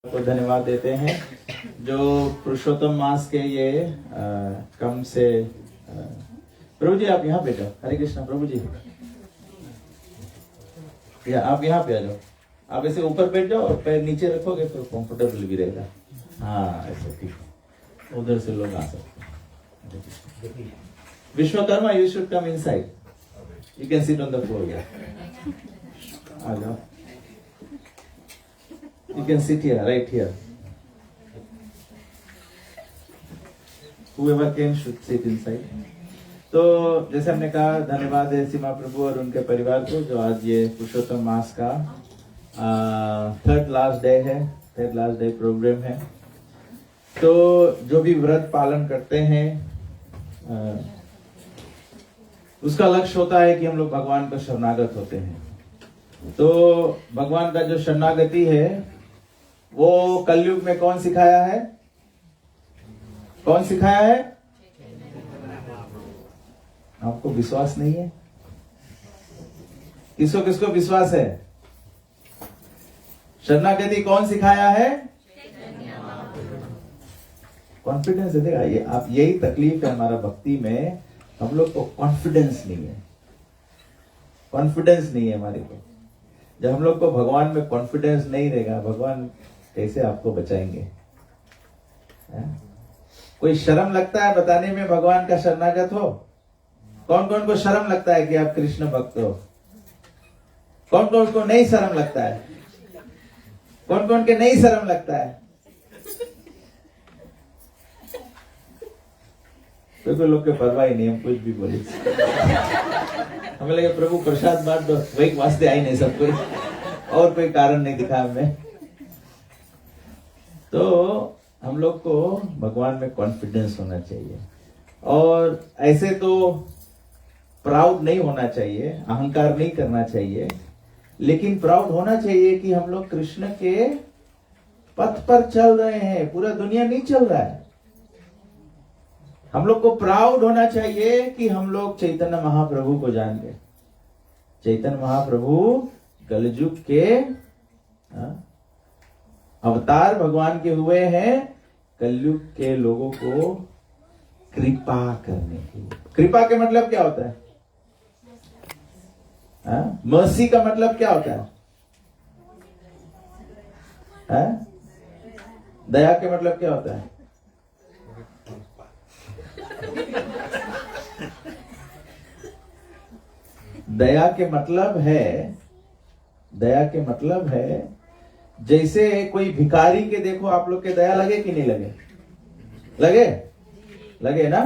को धन्यवाद देते हैं जो पुरुषोत्तम मास के ये कम से प्रभु जी आप यहाँ पे जाओ। हरे कृष्णा प्रभु जी, या आप यहाँ पे आ जाओ। आप ऐसे ऊपर बैठ जाओ और पैर नीचे रखोगे तो कंफर्टेबल भी रहेगा। हाँ ऐसे ठीक है, उधर से लोग आ सकते हैं। Vishwakarma you should come inside, you can sit on the floor. आ जाओ, you can sit here, right here. Whoever came should sit inside. तो जैसे हमने कहा, धन्यवाद है सीमा प्रभु और उनके परिवार को जो आज ये पुरुषोत्तम मास का थर्ड लास्ट डे है, थर्ड लास्ट डे प्रोग्राम है। तो जो भी व्रत पालन करते हैं उसका लक्ष्य होता है कि हम लोग भगवान को शरणागत होते हैं। तो भगवान का जो शरणागति है वो कलयुग में कौन सिखाया है? कौन सिखाया है? आपको विश्वास नहीं है? किसको किसको विश्वास है? शरणागति कौन सिखाया है? कॉन्फिडेंस है। देखा, ये आप यही तकलीफ है हमारा भक्ति में, हम लोग को कॉन्फिडेंस नहीं है। कॉन्फिडेंस नहीं है हमारे को। जब हम लोग को भगवान में कॉन्फिडेंस नहीं रहेगा, भगवान कैसे आपको बचाएंगे? कोई शर्म लगता है बताने में भगवान का शरणागत हो? कौन कौन को शर्म लगता है कि आप कृष्ण भक्त हो? कौन कौन को नहीं शर्म लगता है? कौन कौन के नहीं शर्म लगता है? कोई लोग के परवाह ही नहीं, हम कुछ भी बोले। हमें लगे प्रभु प्रसाद बांट दो, वही वास्ते आई नहीं सब कोई, और कोई कारण नहीं दिखा हमें। तो हम लोग को भगवान में कॉन्फिडेंस होना चाहिए और ऐसे तो प्राउड नहीं होना चाहिए, अहंकार नहीं करना चाहिए, लेकिन प्राउड होना चाहिए कि हम लोग कृष्ण के पथ पर चल रहे हैं। पूरा दुनिया नहीं चल रहा है। हम लोग को प्राउड होना चाहिए कि हम लोग चैतन्य महाप्रभु को जान गए। चैतन्य महाप्रभु कलयुग के अवतार भगवान के हुए हैं, कलयुग के लोगों को कृपा करने के लिए। कृपा के मतलब क्या होता है? मर्सी का मतलब क्या होता है? दया के मतलब क्या होता है? दया के मतलब है जैसे कोई भिखारी के देखो आप लोग के दया लगे कि नहीं लगे? लगे ना?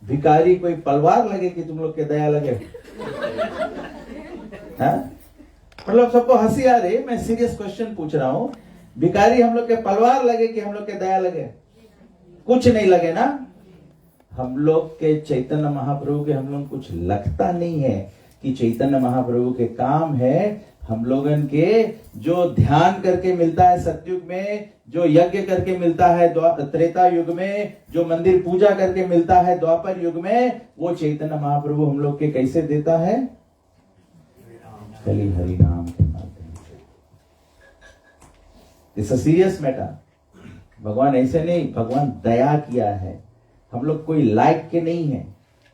भिखारी कोई पलवार लगे कि तुम लोग के दया लगे? मतलब सबको हंसी आ रही, मैं सीरियस क्वेश्चन पूछ रहा हूं। भिखारी हम लोग के पलवार लगे कि हम लोग के दया लगे? कुछ नहीं लगे ना? हम लोग के चैतन्य महाप्रभु के हम लोग कुछ लगता नहीं है कि चैतन्य महाप्रभु के काम है हम लोगन के जो ध्यान करके मिलता है सतयुग में, जो यज्ञ करके मिलता है त्रेता युग में, जो मंदिर पूजा करके मिलता है द्वापर युग में, वो चैतन्य महाप्रभु हम लोग के कैसे देता है? खाली हरि नाम के माध्यम से। It's a serious matter. भगवान ऐसे नहीं, भगवान दया किया है। हम लोग कोई लायक के नहीं है,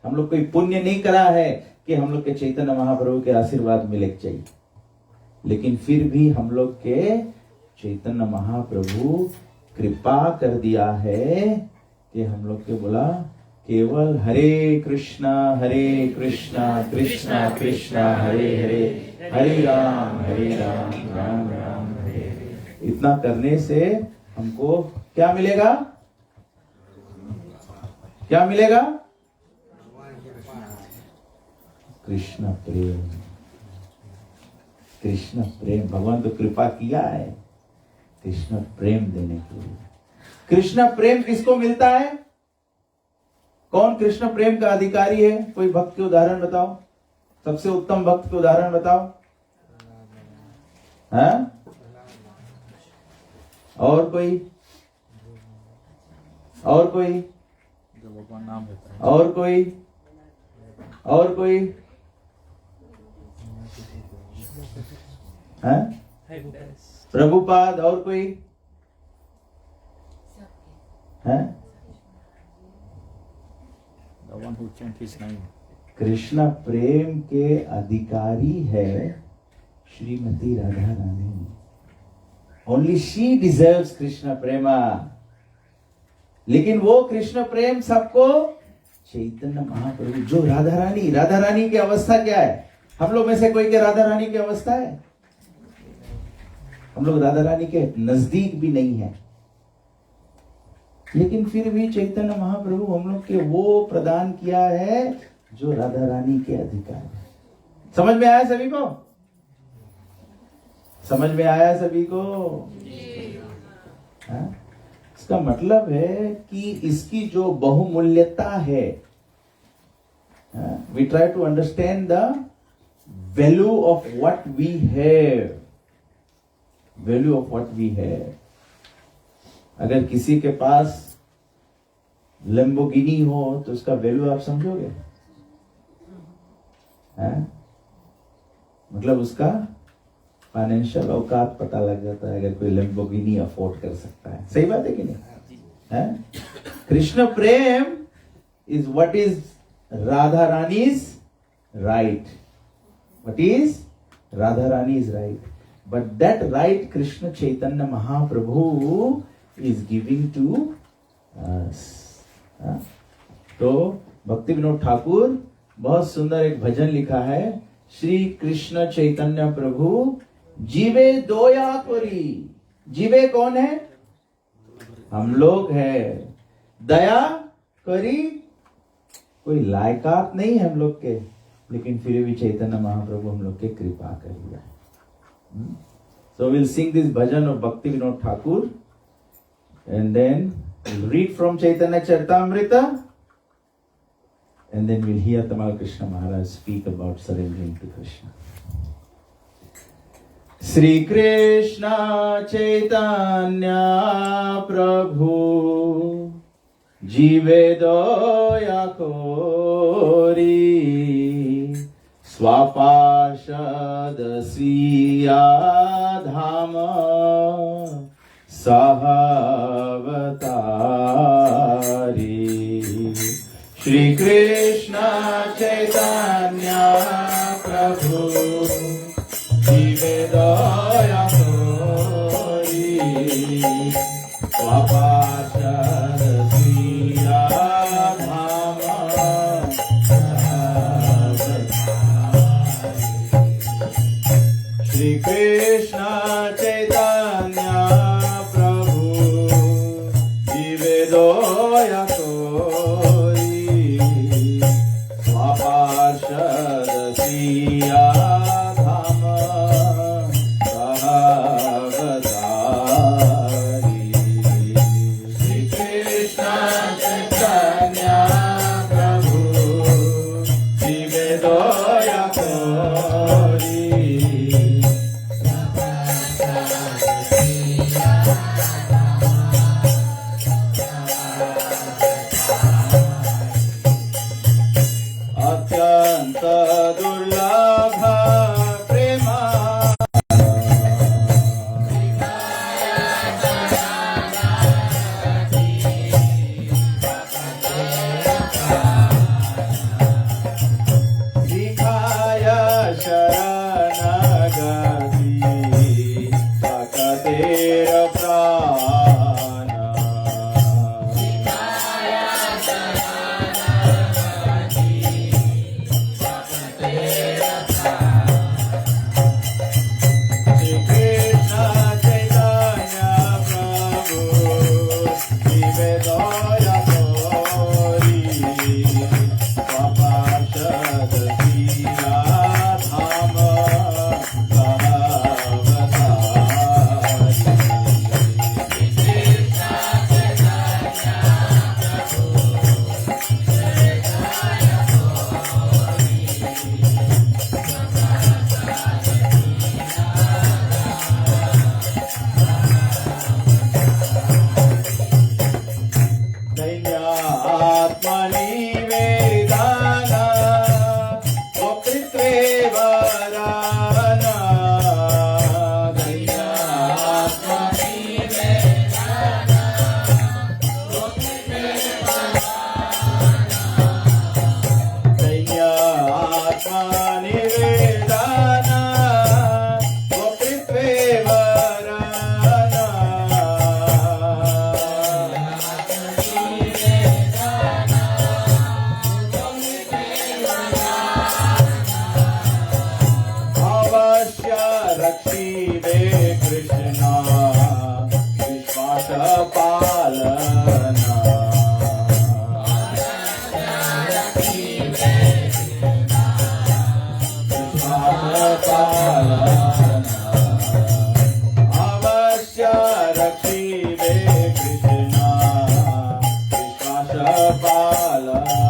हम लोग कोई पुण्य नहीं करा है कि हम लोग के चैतन्य महाप्रभु के आशीर्वाद मिले चाहिए, लेकिन फिर भी हम लोग के चैतन्य महाप्रभु कृपा कर दिया है कि हम लोग के बोला केवल हरे कृष्णा कृष्णा कृष्णा हरे हरे, हरे राम राम राम हरे हरे। इतना करने से हमको क्या मिलेगा? क्या मिलेगा? कृष्ण प्रेम। कृष्ण प्रेम, भगवान तो कृपा किया है कृष्ण प्रेम देने के लिए। कृष्ण प्रेम किसको मिलता है? कौन कृष्ण प्रेम का अधिकारी है? कोई भक्त के उदाहरण बताओ, सबसे उत्तम भक्त के उदाहरण बताओ। और कोई जो भगवान नाम लेता है? और कोई प्रभुपाद। और कोई? हैं? The one who chant his name. Krishna प्रेम के अधिकारी है Shrimati Radha Rani. Only she deserves Krishna प्रेमा. लेकिन वो कृष्ण प्रेम सबको चैतन्य महाप्रभु जो राधा रानी की अवस्था क्या है? हम लोग में से कोई के राधा रानी की अवस्था है? हम लोग राधा रानी के नजदीक भी नहीं है. लेकिन फिर भी चैतन्य महाप्रभु हम लोग के वो प्रदान किया है जो राधा रानी के अधिकार है. समझ में आया सभी को? समझ में आया सभी को? हाँ? इसका मतलब है कि इसकी जो बहुमूल्यता है, we try to understand the value of what we have. Value of what we have. अगर किसी के पास लैम्बोर्गिनी हो तो उसका वैल्यू आप समझोगे? मतलब उसका फाइनेंशियल औकात पता लग जाता है अगर कोई लैम्बोर्गिनी अफोर्ड कर सकता है. सही बात है कि नहीं? Krishna prem is what is Radha Rani's right. What is Radha Rani's right. But that right Krishna Chaitanya Mahaprabhu is giving to us. तो भक्ति विनोद ठाकुर बहुत सुंदर एक भजन लिखा है. श्री कृष्ण चैतन्य प्रभु जीवे दोया कोरी. जीवे कौन है? हम लोग है. दया करी कोई लायकात नहीं है हम लोग के, लेकिन फिर भी चैतन्य महाप्रभु हम लोग के कृपा कर लिया. So we'll sing this bhajan of Bhakti Vinod Thakur and then we'll read from Chaitanya Charitamrita and then we'll hear Tamal Krishna Maharaj speak about surrendering to Krishna. Shri Krishna Chaitanya Prabhu Jive Doya Kori Swapashad Siya Dhama Sahavatari. Shri Krishna Chaitanya Prabhu Jive Doya Kori Swapashad Siya Dhama Shri Krishna Chaitanya Prabhu Jive Doya Kori Swaparshad Siya Dhama Sahavatari. Shri Krishna Chaitanya Prabhu Jive Doya Kori अत्यंत दुर्लभ प्रेमा दिखाय शरणगति सकतेर प्राण. Shri Krishna Chaitanya Prabhu Jive Doya Kori Swaparshad Siya Dhama Sahavatari. पालना अवश्य रखिबे कृष्णा विश्वास पालना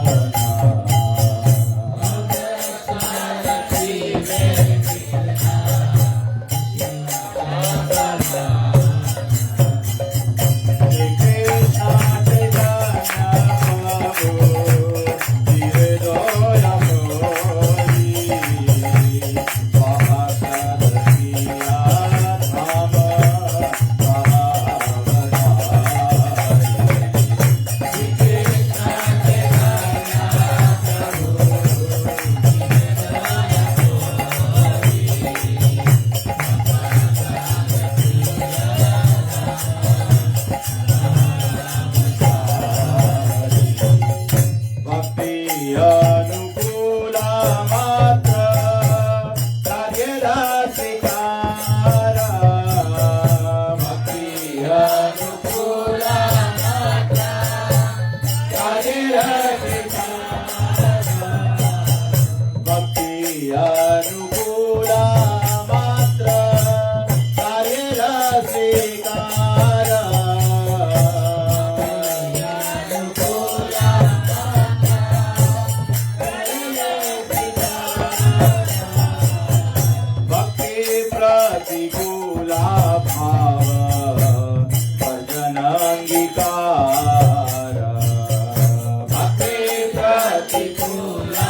अनुकूला मात्र कार्य स्वीकार भक्ति प्रतिकूला भाव भजन अंगीकार भक्ति प्रतिकूला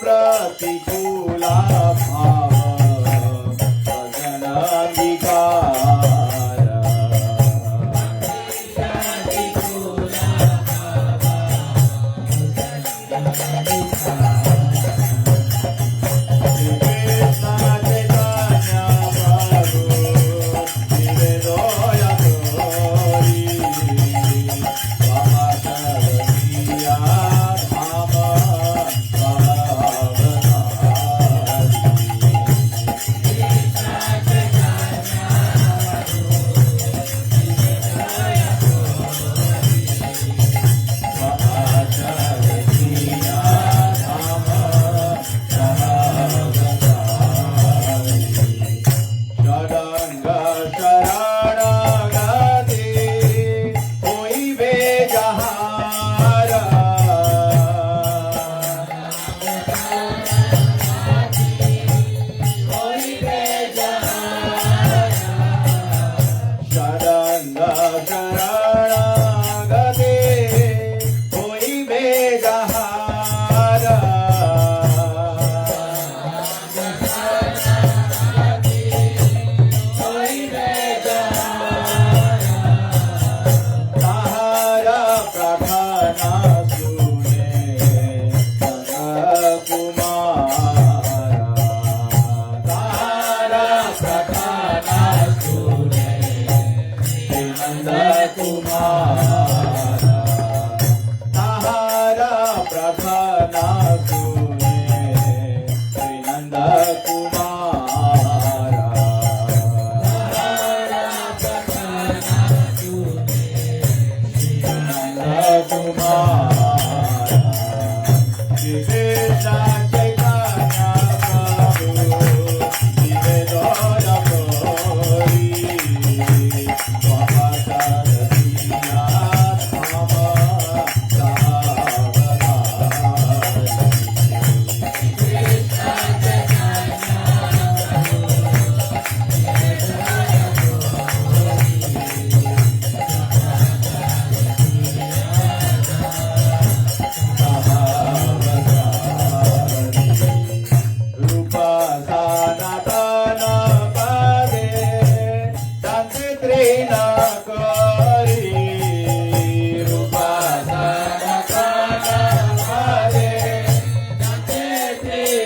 प्रतिकूला भाव भजन अंगीकार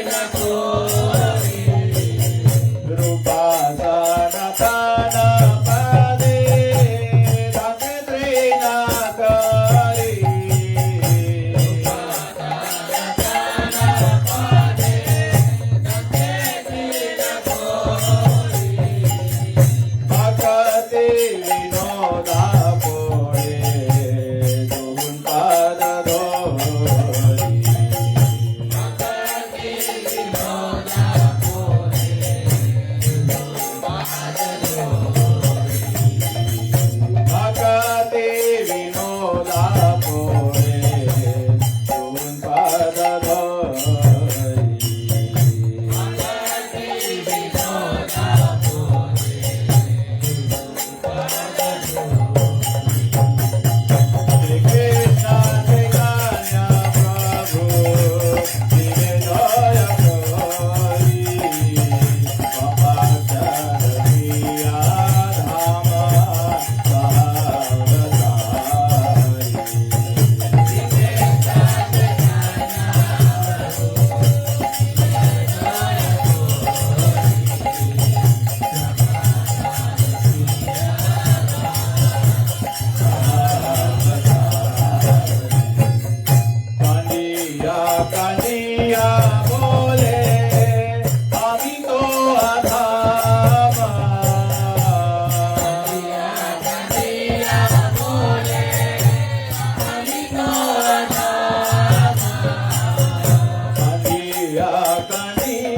Nako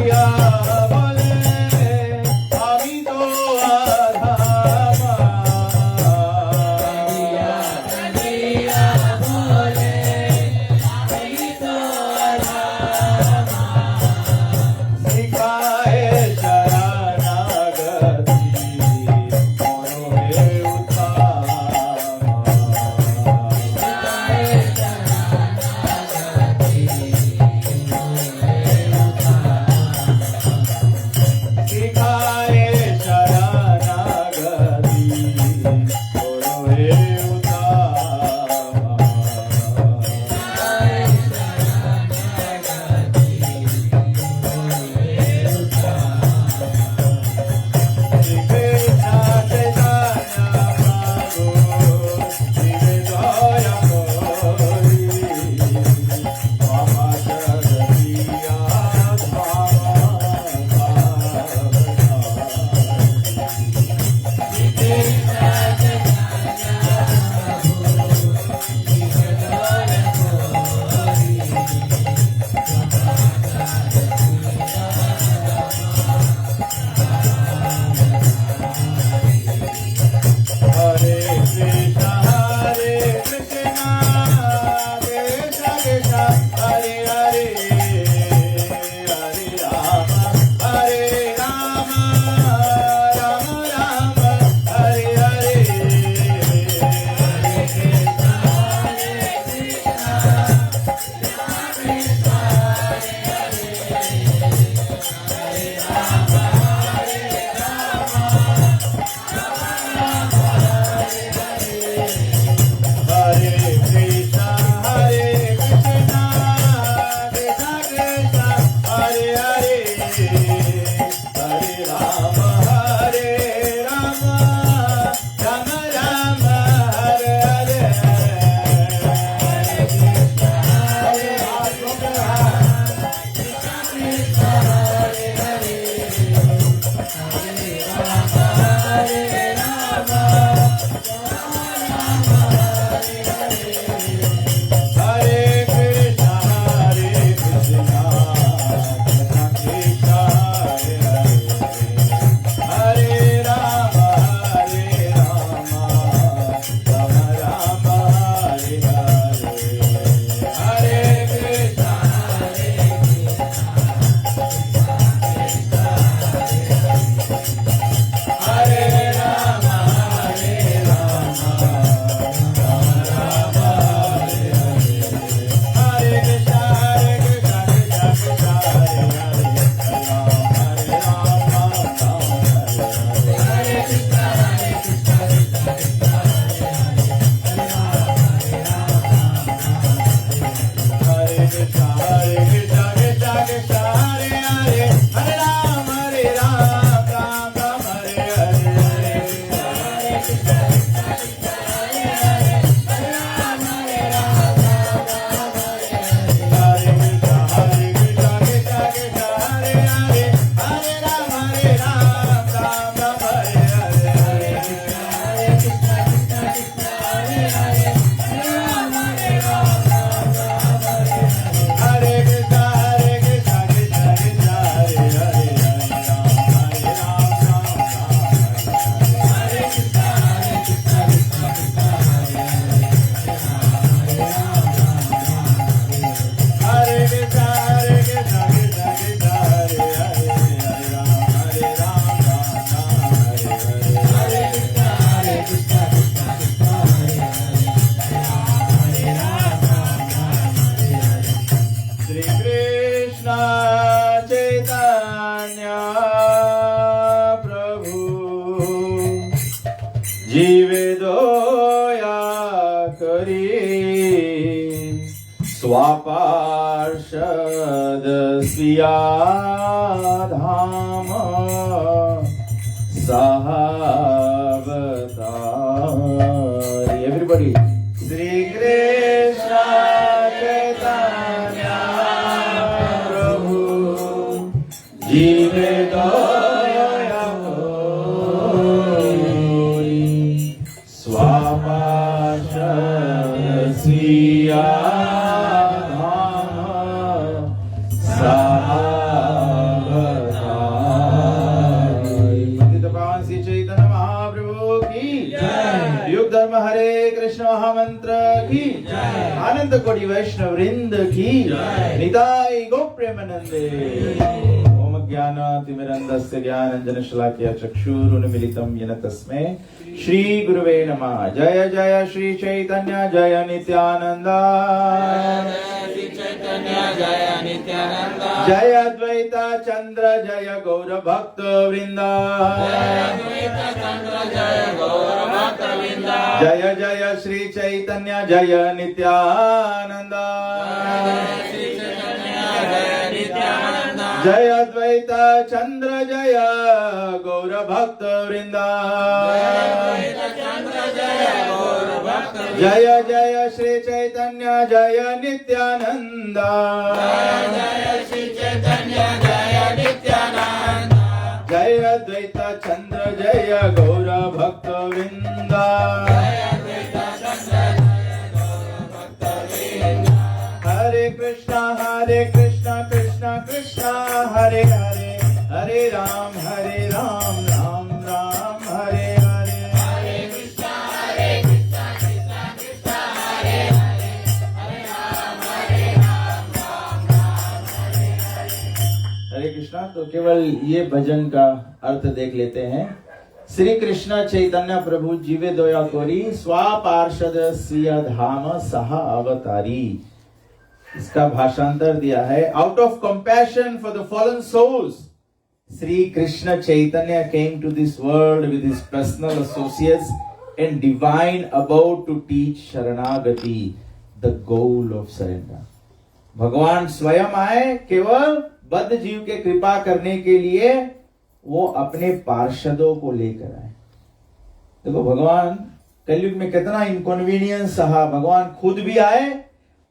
কান্দিয়া বলে আমি তো আধামা শিখায়ে শরণাগতি মনোহে শিখায়ে শরণাগতি মনোহে जीवे दोया करी स्वापार्षद स्विया धाम सहावतारी एवरीबॉडी श्री कृष्ण चैतन्य प्रभु जीवे दोया करी स्वापार्षद स्विया धाम सहावतारी आनंद कोटि वैष्णव वृंद की निताई गो प्रेमानंदे। ओम ज्ञानातिमिरन्धस्य ज्ञानाञ्जनशलाकया चक्षुरुन्मीलितं येन तस्मै श्री गुरुवे नमः। जय जय श्री चैतन्य जय नित्यानंद। जय अद्वैत चंद्र जय गौर भक्त वृंदा। जय जय श्री चैतन्य जय नित्यानंद। जय अद्वैत चंद्र जय गौर भक्त वृंदा। जय जय श्री चैतन्य जय नित्यानंद। जय अद्वैत चंद्र जय गौर भक्त वृंदा। हरे कृष्णा कृष्णा कृष्णा हरे हरे, हरे राम राम राम हरे हरे। हरे कृष्णा कृष्णा कृष्णा हरे हरे, हरे राम राम राम हरे हरे। हरे कृष्णा। तो केवल ये भजन का अर्थ देख लेते हैं। श्री कृष्ण चैतन्य प्रभु जीवे दया कोरी, स्वा पार्षद स्वीय धाम सह अवतारी। इसका भाषांतर दिया है। Out of compassion for the fallen souls, Shri Krishna Chaitanya came to this world with his personal associates and divine about to teach शरणागति, द गोल ऑफ सरेंडर। भगवान स्वयं आए केवल बद्ध जीव के कृपा करने के लिए, वो अपने पार्षदों को लेकर आए। देखो भगवान कलयुग में कितना इनकन्वीनियंस सहा, भगवान खुद भी आए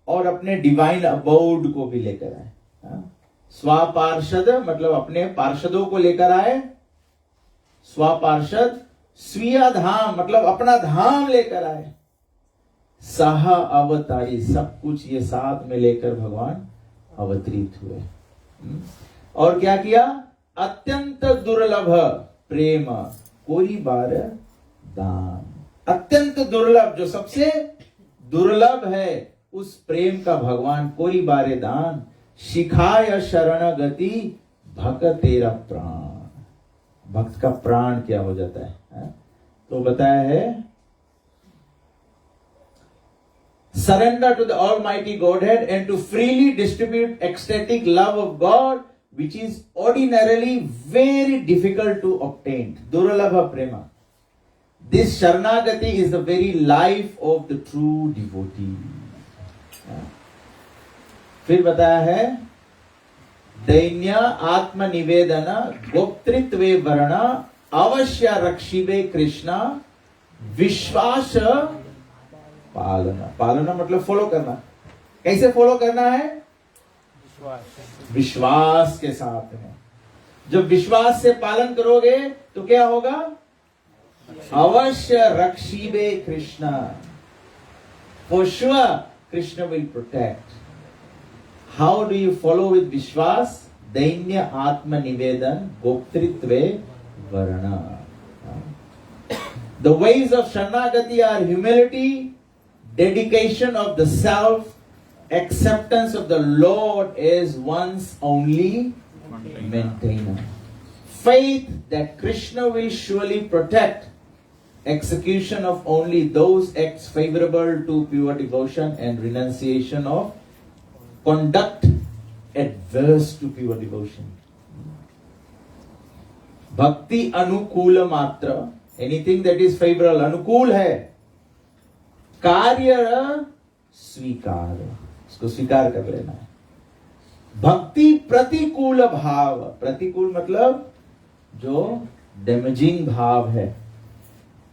और अपने डिवाइन अबाउड को भी लेकर आए। स्वा पार्षद मतलब अपने पार्षदों को लेकर आए। स्वा पार्षद, स्वीय धाम मतलब अपना धाम लेकर आए। सह अवतारी, सब कुछ ये साथ में लेकर भगवान अवतरित हुए। और क्या किया? अत्यंत दुर्लभ प्रेम कोरी बार दान। अत्यंत दुर्लभ, जो सबसे दुर्लभ है, उस प्रेम का भगवान कोरी बारे दान। शिखाय शरण गति भक्त तेरा प्राण। भक्त का प्राण क्या हो जाता है? तो बताया है, surrender to the Almighty Godhead and to freely distribute ecstatic love of God, which is ordinarily very difficult to obtain. Durlabha prema. This Sharanagati is the very life of the true devotee. फिर बताया है, दैन्य आत्मनिवेदन गोप्तृत्वे वर्ण अवश्य रक्षिबे कृष्णा विश्वास पालना। पालना मतलब फॉलो करना। कैसे फॉलो करना है? विश्वास के साथ में। जब विश्वास से पालन करोगे तो क्या होगा? अवश्य रक्षिबे Krishna. For sure, Krishna will protect. How do you follow with Vishwas? Dainya Atma Nivedan Goptritve Varana. The ways of Sharanagati are humility, dedication of the self, acceptance of the Lord as one's only maintainer, faith that Krishna will surely protect, execution of only those acts favorable to pure devotion, and renunciation of conduct adverse to pure devotion. Bhakti anukula matra, anything that is favorable, अनुकूल है। कार्य स्वीकार, इसको स्वीकार कर लेना है। भक्ति प्रतिकूल भाव, प्रतिकूल मतलब जो डैमेजिंग भाव है।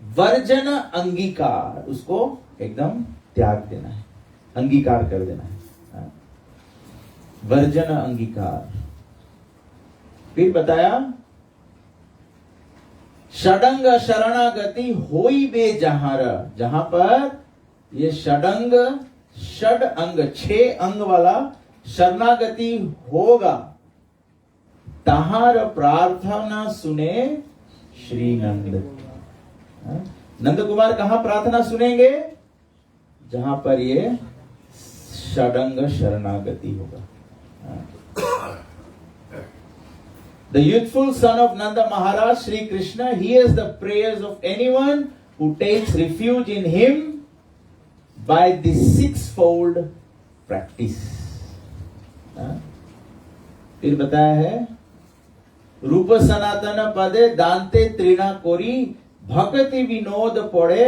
वर्जन अंगीकार, उसको एकदम त्याग देना है, अंगीकार कर देना है। वर्जन अंगीकार। फिर बताया, षडंग शरणागति होई बे जहार, जहां पर ये षडंग, षड अंग, 6 अंग वाला शरणागति होगा, तहार प्रार्थना सुने श्री नंद। नंद कुमार कहां प्रार्थना सुनेंगे? जहां पर ये षडंग शरणागति होगा. The youthful son of Nanda Maharaj, Sri Krishna, hears the prayers of anyone who takes refuge in him by this sixfold practice. फिर बताया है, रूप सनातन पदे दांते त्रिना कोरी भक्ति विनोद पड़े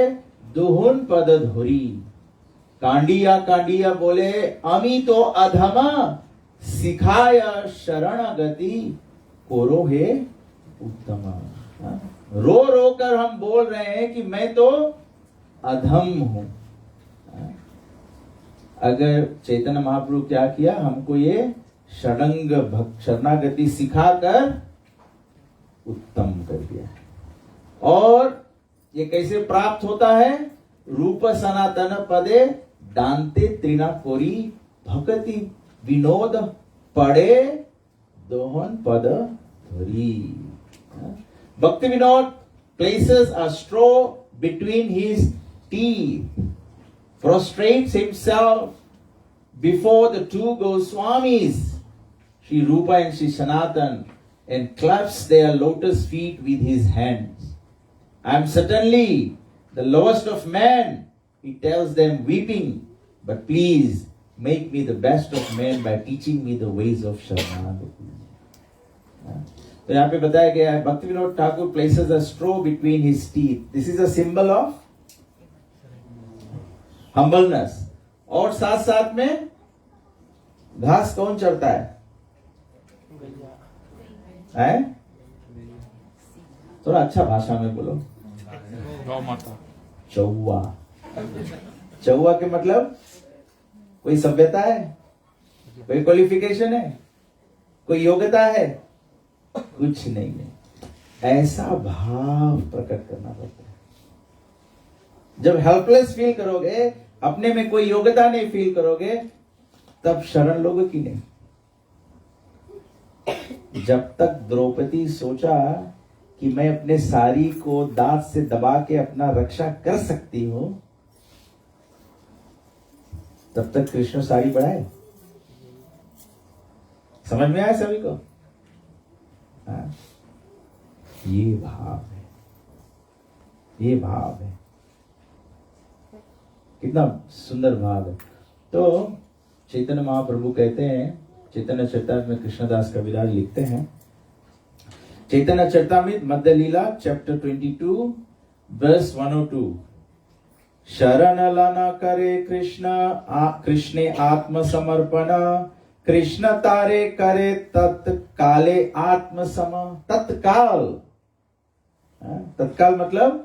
दुहुन पद धोरी. कांडिया बोले अमी तो अधमा सिखाय शरण गति कोरो हे उत्तमा. रो रो कर हम बोल रहे हैं कि मैं तो अधम हूं. अगर चैतन्य महाप्रभु क्या किया, हमको ये षडंग शरणागति सिखाकर उत्तम कर दिया. और ये कैसे प्राप्त होता है? रूप सनातन पदे दांते त्रिना कोरी भक्ति विनोद पड़े दोहन पद धोरी. Bhakti Vinod places a straw between his teeth, prostrates himself before the two Goswamis, Sri Rupa and Sri Sanatan, and claps their lotus feet with his hands. I am certainly the lowest of men, he tells them weeping, but please make me the best of men by teaching me the ways of Sharanagati. तो यहाँ पे बताया गया है, भक्ति Vinod Thakur places a straw between his teeth. This is a symbol of humbleness. और साथ साथ में घास कौन चढ़ता है? थोड़ा अच्छा भाषा में बोलो. गौ माता. चौवा. चौवा के मतलब कोई सभ्यता है, कोई क्वालिफिकेशन है, कोई योग्यता है? कुछ नहीं है. ऐसा भाव प्रकट करना पड़ता है. जब हेल्पलेस फील करोगे, अपने में कोई योग्यता नहीं फील करोगे, तब शरण लोगे कि नहीं? जब तक द्रौपदी सोचा कि मैं अपने साड़ी को दांत से दबा के अपना रक्षा कर सकती हूं, तब तक कृष्ण साड़ी बढ़ाए. समझ में आया सभी को? ये भाव है, ये भाव है. कितना सुंदर भाव है. तो चैतन्य महाप्रभु कहते हैं, चैतन्य चरितामृत में कृष्णदास कविराज लिखते हैं, चैतन्य चरितामृत मध्य लीला चैप्टर 22 वर्स 102, शरण लाना करे कृष्ण आत्म समर्पण, कृष्ण तारे करे तत्काले आत्म सम. तत्काल, तत्काल मतलब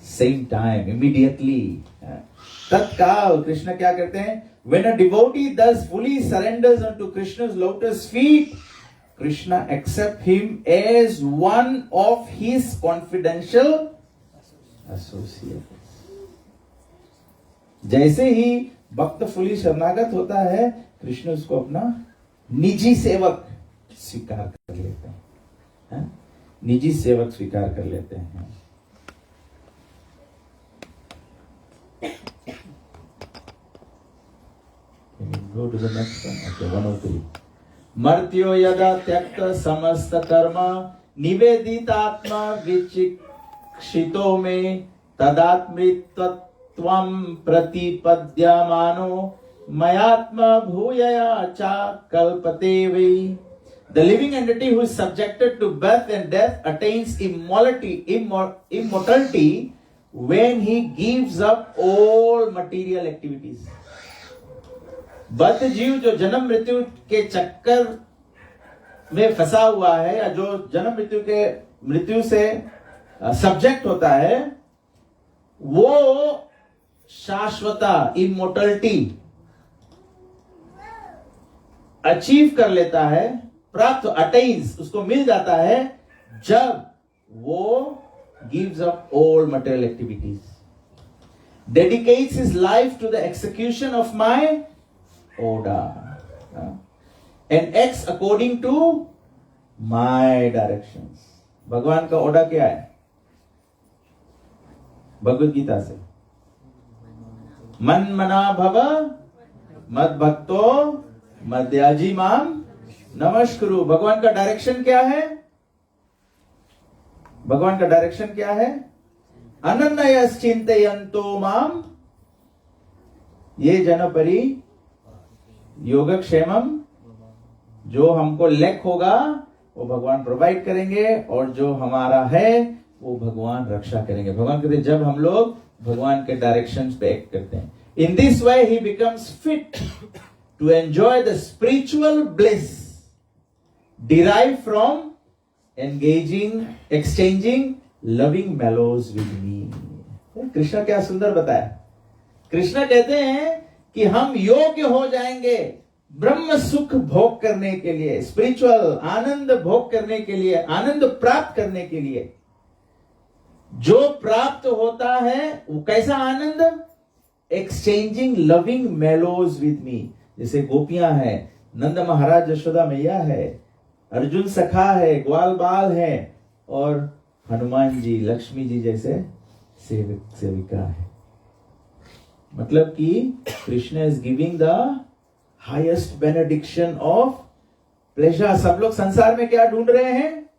सेम टाइम, इमीडिएटली. तत्काल कृष्ण क्या करते हैं? When a devotee thus fully surrenders unto Krishna's lotus feet, Krishna accepts him as one of his confidential associates. जैसे ही भक्त फुली शरणागत होता है, कृष्ण उसको अपना निजी सेवक स्वीकार कर लेते हैं. निजी सेवक स्वीकार कर लेते हैं. Go to the next one. Okay, 103. मर्त्यो यदा त्यक्त समस्त कर्म निवेदितात्मा विचिक्षितो में तदात्मत्वं प्रतिपद्यमानो मयात्मा भूयया चा कल्पते वै. The living entity who is subjected to birth and death attains immortality when he gives up all material activities. बद्ध जीव जो जन्म मृत्यु के चक्कर में फंसा हुआ है, या जो जन्म मृत्यु से सब्जेक्ट होता है, वो शाश्वता इमोर्टलिटी अचीव कर लेता है, प्राप्त अटेन्स उसको मिल जाता है, जब वो gives up all material activities, dedicates his life to the execution of my order and acts according to my directions. भगवान का ऑर्डर क्या है? भगवद गीता से मन मना भव मद भक्तो मद्याजी माम नमस्कुरु। भगवान का डायरेक्शन क्या है? भगवान का डायरेक्शन क्या है? अनन्यश्चिन्तयन्तो माम ये जनपरि योगक्षेमम। जो हमको लैक होगा वो भगवान प्रोवाइड करेंगे, और जो हमारा है वो भगवान रक्षा करेंगे। भगवान कहते हैं जब हम लोग भगवान के डायरेक्शंस पे एक्ट करते हैं, in this way he becomes fit to enjoy the spiritual bliss derive from exchanging loving mellows with me. Krishna क्या सुंदर बताया। कृष्ण कहते हैं कि हम योग्य हो जाएंगे ब्रह्म सुख भोग करने के लिए, स्पिरिचुअल आनंद भोग करने के लिए, आनंद प्राप्त करने के लिए। जो प्राप्त होता है वो कैसा आनंद? Exchanging loving mellows with me. जैसे गोपियां हैं, नंद महाराज यशोदा मैया है, अर्जुन सखा है, ग्वाल बाल है, और हनुमान जी लक्ष्मी जी जैसे सेविका है। मतलब कि Krishna is giving the highest benediction of pleasure. सब लोग संसार में क्या ढूंढ रहे हैं?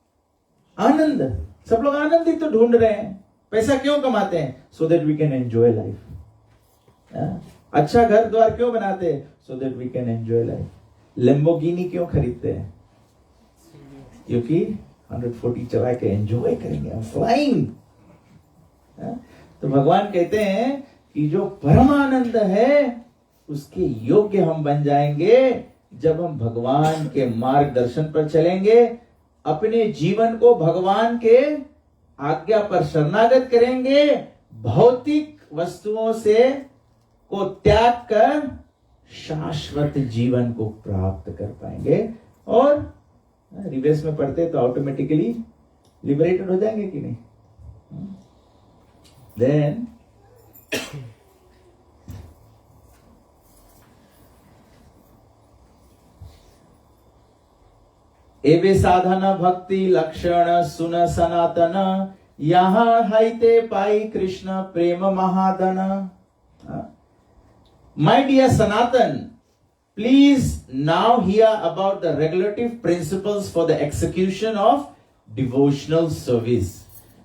आनंद। सब लोग आनंद ही तो ढूंढ रहे हैं। पैसा क्यों कमाते हैं? So that we can enjoy life. अच्छा घर द्वार क्यों बनाते हैं? So that we can enjoy life. Lamborghini क्यों खरीदते हैं? क्योंकि 140 चला के एंजॉय करेंगे, फ्लाइंग। तो भगवान कहते हैं कि जो परमानंद है उसके योग्य हम बन जाएंगे जब हम भगवान के मार्गदर्शन पर चलेंगे, अपने जीवन को भगवान के आज्ञा पर शरणागत करेंगे, भौतिक वस्तुओं से को त्याग कर शाश्वत जीवन को प्राप्त कर पाएंगे। और रिवर्स में पढ़ते तो ऑटोमेटिकली लिबरेटेड हो जाएंगे कि नहीं? देन एवे साधन भक्ति लक्षण सुन सनातन, यहां हाइते पाई कृष्ण प्रेम महादन। My dear Sanatan, please now hear about the regulative principles for the execution of devotional service.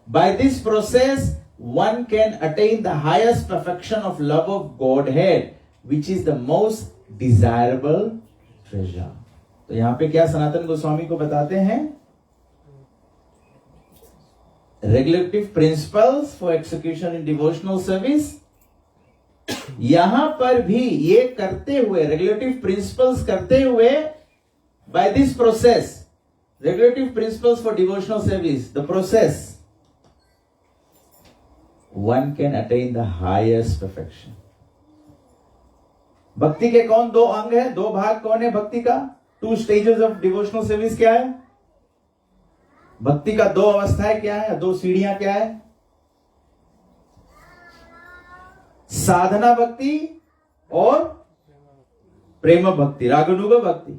By this process, one can attain the highest perfection of love of Godhead, which is the most desirable treasure. तो यहां पे क्या सनातन गोस्वामी को बताते हैं? Regulative principles for execution in devotional service. यहां पर भी ये करते हुए, रेगुलेटिव प्रिंसिपल्स करते हुए, by this process, regulative principles for devotional service, the process, one can attain the highest perfection. भक्ति के कौन दो अंग है? दो भाग कौन है भक्ति का? 2 स्टेजेस ऑफ डिवोशनल सर्विस क्या है? भक्ति का 2 अवस्थाएं क्या है? 2 सीढ़ियां क्या है? साधना भक्ति और प्रेम भक्ति, रागानुग भक्ति।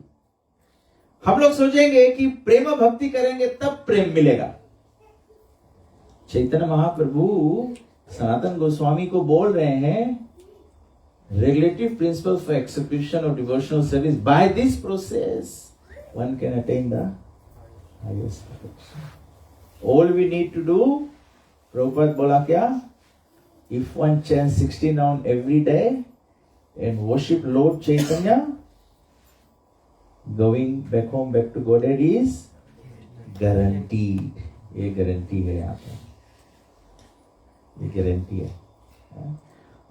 हम लोग सोचेंगे कि प्रेम भक्ति करेंगे तब प्रेम मिलेगा। चैतन्य महाप्रभु सनातन गोस्वामी को बोल रहे हैं, regulative principles for execution of devotional service, by this process one can attain the highest perfection. All we need to do, Prabhupada बोला क्या? If one chants 60 rounds every day and worship Lord Chaitanya, going back home, back to Godhead is guaranteed. ये guarantee है यहाँ पे, ये guarantee है।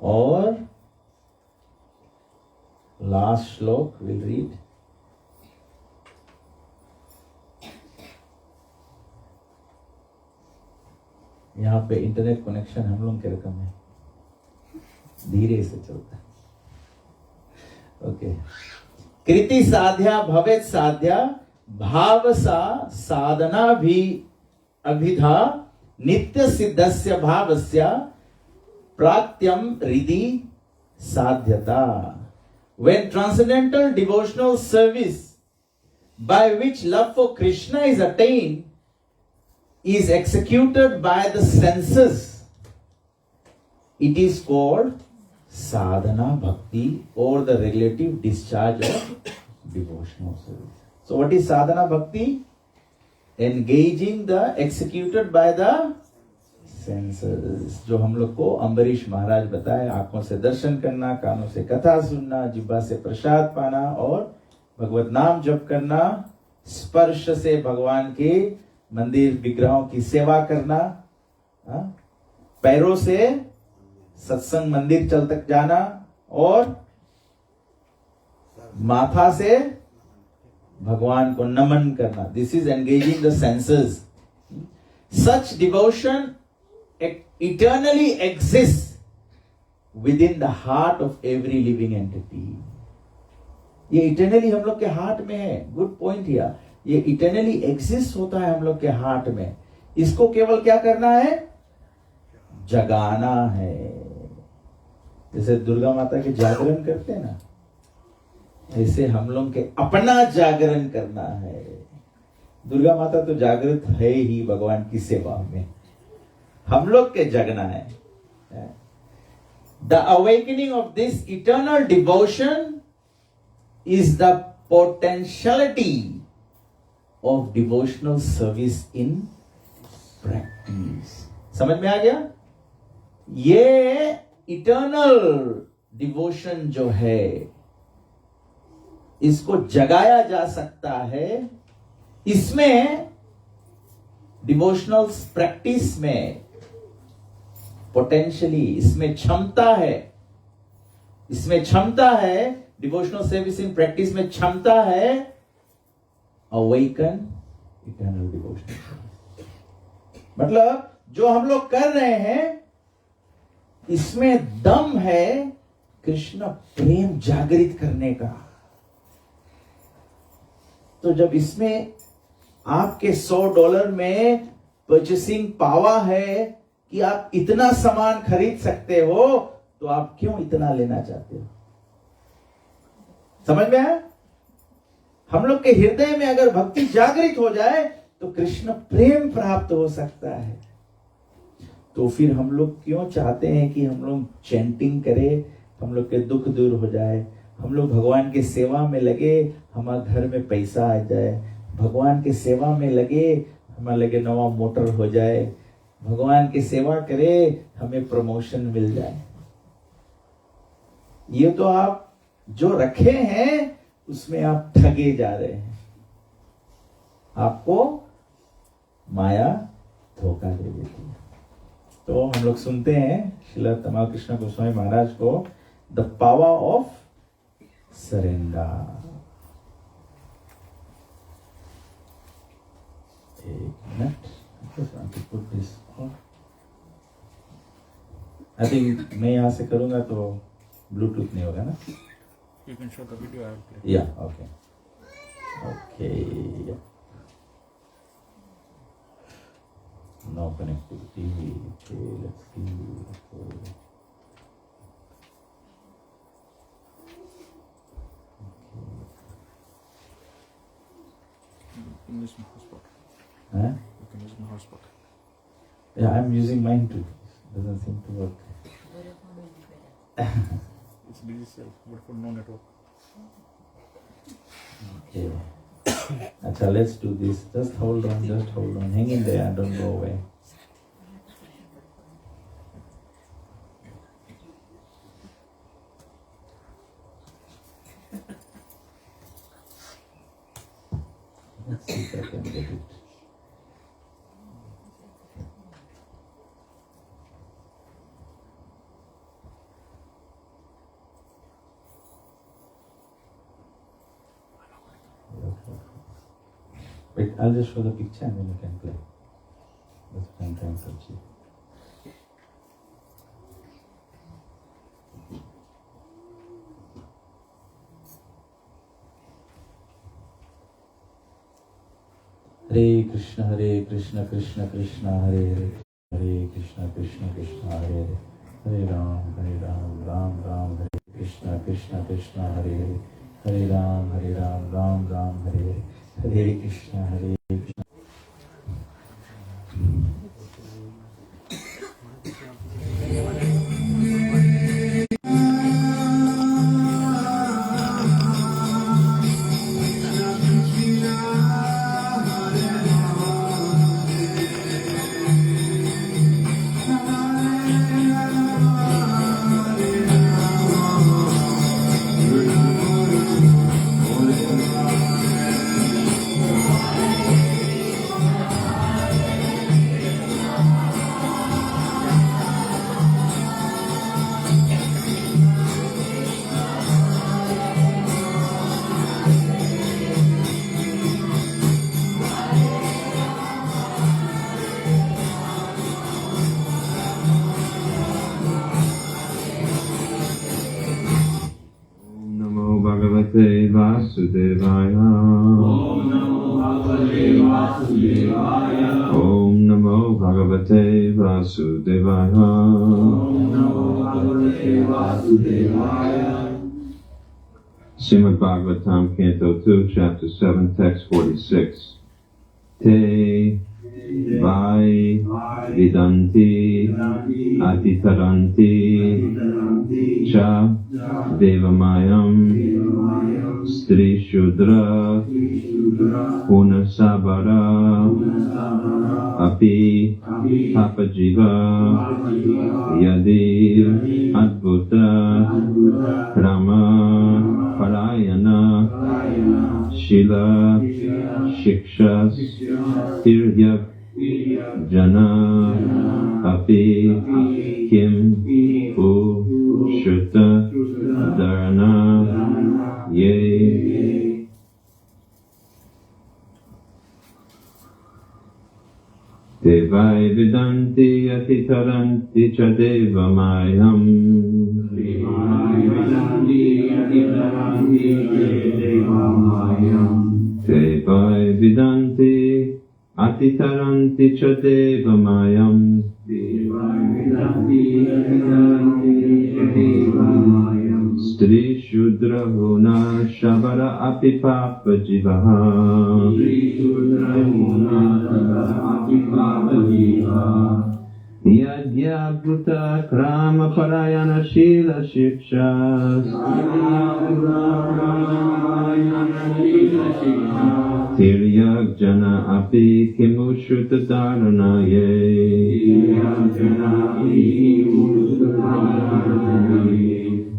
और last श्लोक विल रीड। यहाँ पे इंटरनेट कनेक्शन हम लोग के रकम है, धीरे से चलता है। ओके। कृति साध्या भवेत साध्या, भाव सा साधना भी अभिधा, नित्य सिद्धस्य भावस्य प्रात्यम हृदि साध्यता। When transcendental devotional service by which love for Krishna is attained is executed by the senses, it is called sadhana, bhakti, or the relative discharge of devotional service. So what is sadhana bhakti? Engaging the executed by the senses. जो हम लोग को अम्बरीश महाराज बताए, आंखों से दर्शन करना, कानों से कथा सुनना, जिह्वा से प्रसाद पाना और भगवत नाम जप करना, स्पर्श से भगवान के मंदिर विग्रहों की सेवा करना, पैरों से सत्संग मंदिर चल तक जाना और माथा से भगवान को नमन करना. This is engaging the senses. Such devotion eternally exists within the heart of every living entity. ये इटर्नली हम लोग के हार्ट में है. Good point here. ये इटर्नली एग्जिस्ट होता है हम लोग के हार्ट में. इसको केवल क्या करना है? जगाना है. जैसे दुर्गा माता के जागरण करते हैं ना, ऐसे हम लोग के अपना जागरण करना है. दुर्गा माता तो जागृत है ही भगवान की सेवा में, हम लोग के जगना है. The awakening of this eternal devotion is the potentiality of devotional service in practice. समझ में आ गया? ये इटर्नल डिवोशन जो है, इसको जगाया जा सकता है. इसमें डिवोशनल प्रैक्टिस में पोटेंशियली इसमें क्षमता है. इसमें क्षमता है. डिवोशनल सर्विस इन प्रैक्टिस में क्षमता है. Awaken eternal devotion. मतलब जो हम लोग कर रहे हैं, इसमें दम है कृष्ण प्रेम जागृत करने का. तो जब इसमें आपके $100 में परचेसिंग पावर है कि आप इतना सामान खरीद सकते हो, तो आप क्यों इतना लेना चाहते हो? समझ में है? हम लोग के हृदय में अगर भक्ति जागृत हो जाए तो कृष्ण प्रेम प्राप्त हो सकता है. तो फिर हम लोग क्यों चाहते हैं कि हम लोग चैंटिंग करें, हम लोग के दुख दूर हो जाए, हम लोग भगवान के सेवा में लगे, हमारे घर में पैसा आ जाए, भगवान के सेवा में लगे, हमारे लगे नवा मोटर हो जाए, भगवान की सेवा करे, हमें प्रमोशन मिल जाए. ये तो आप जो रखे हैं उसमें आप ठगे जा रहे हैं. आपको माया धोखा दे देती है. तो हम लोग सुनते हैं श्रील तमाल कृष्ण गोस्वामी महाराज को, द पावर ऑफ सरेंडर. एक minute, to put this on. I think मैं यहाँ से करूँगा तो ब्लूटूथ नहीं होगा ना? You can show the video I will play. Yeah, okay. Okay. Yeah. No connectivity. Okay, let's see. Okay. You can use my hotspot. Huh? You can use my hotspot. Yeah, I'm using mine too. Doesn't seem to work. It's busy cell, but for no network. Okay. Acha, let's do this. Just hold on. Hang in there and don't go away. Let's see if I can get it. Wait, I'll just show the picture and then you can play. That's what I'm trying to achieve. Hare Krishna, Krishna Krishna, Hare Hare, Hare Krishna, Krishna Krishna, Hare Hare, Hare Ram, Ram Ram, Hare Krishna, Krishna Krishna, Hare Hare, Hare Ram, Ram Ram, Hare Hare, Hare Krishna, Hare Krishna. Bhagavate Vasudevaya. Om Namo Bhagavate Vasudevaya. Srimad Bhagavatam, Canto 2, Chapter 7, Text 46. Te Vai Vidanti Atitaranti Cha Devamayam Stri Shudra Punasabara Api Papajiva Yadi Adbhuta Krama Parayana Shila Shikshas Tiryak Jana Api Kim U Shuta Dharana Ye. Devai Vidanti Atitaranti Chadeva Mayam. Devai Vidanti Atitaranti Chadeva Mayam. Stri Shudra Guna Shabara Api Papa Jivaha. Yadya Bhuta Krama Parayana Shila Shikshas Tiryak Jana Api Kimushruta Dharana Ye.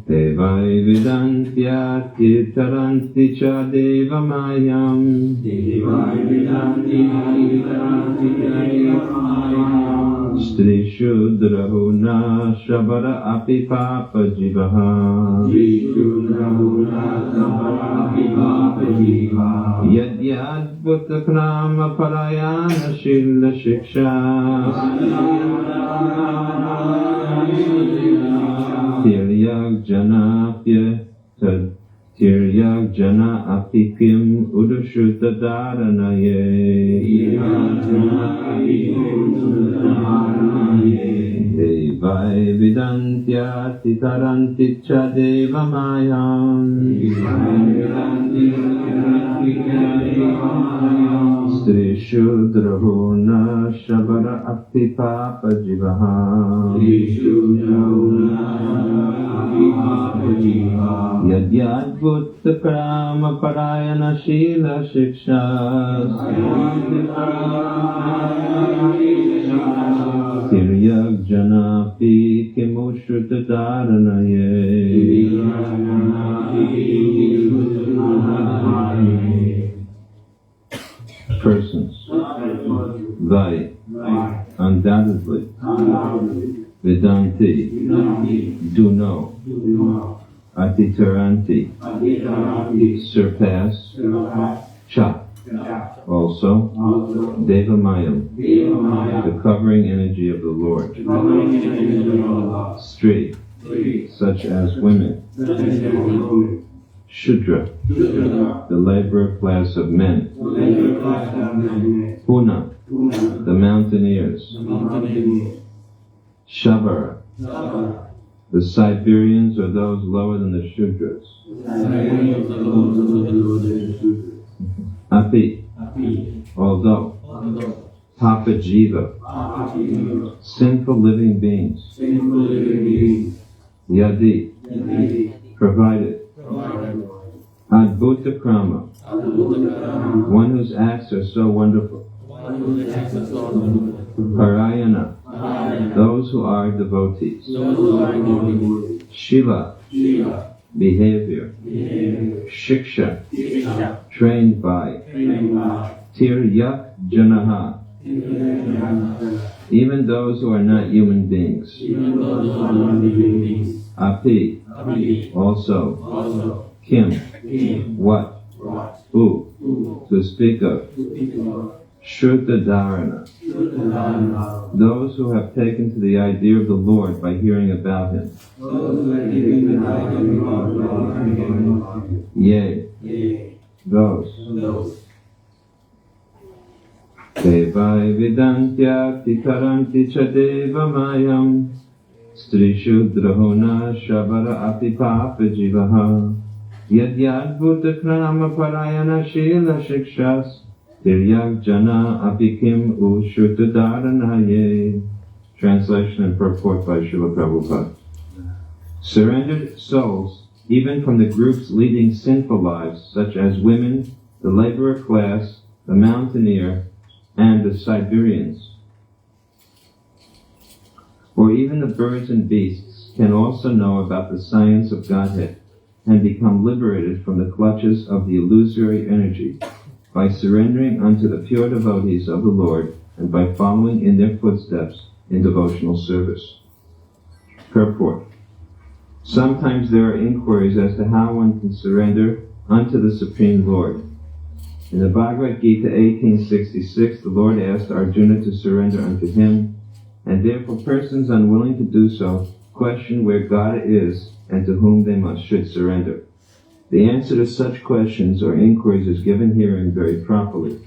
Devai Vidantya Tirtaranti Cha Deva Mayam. Stri Shudra Huna Shabara Api Papa Jivaha. Yadyad Bhuta Krama Parayana Shila Shiksha Tiryak Jana Apikim Udushuta Dharana Ye. Devai Vidantya Titaranti Cha Deva Mayam. Stri Shudra Huna Shabara Api Papa Jivaha. Yadyad Bhuta Krama Parayana Shila Shikshas Tiryak Jana Api Kimushruta Dharana Ye. Persons. Vai. Undoubtedly. Vedanti. Do know. Atitaranti. Surpass. Cha. Also. Devamayam. The covering energy of the Lord. Stri. Such as women. Shudra. The laborer class of men. Puna. The mountaineers. Shabara. The Siberians are those lower than the Shudras. Api. Although. Papa Jiva. Sinful living beings. Yadi. Provided. Adbhuta Krama. One whose acts are so wonderful. Parayana. Those who are devotees. Shila. Behavior. Shiksha. Trained by. Tiryak Janaha. Even those who are not human beings. Api. Also. Kim. What? Who? To speak of. Shruta Dharana. those who have taken to the idea of the Lord by hearing about him. Yea, those. Devai vidantya titaranti cha devamayam strishu drahona shabara apipapa jivaha yadyad bhuta krama parayana shila shikshas tiryag jana apikim ushutadharanaye. Translation and purport by Srila Prabhupada. Surrendered souls, even from the groups leading sinful lives, such as women, the laborer class, the mountaineer, and the Siberians, or even the birds and beasts, can also know about the science of Godhead and become liberated from the clutches of the illusory energy by surrendering unto the pure devotees of the Lord and by following in their footsteps in devotional service. Purport. Sometimes there are inquiries as to how one can surrender unto the Supreme Lord. In the Bhagavad Gita 1866, the Lord asked Arjuna to surrender unto him, and therefore persons unwilling to do so question where God is and to whom they should surrender. The answer to such questions or inquiries is given herein very properly.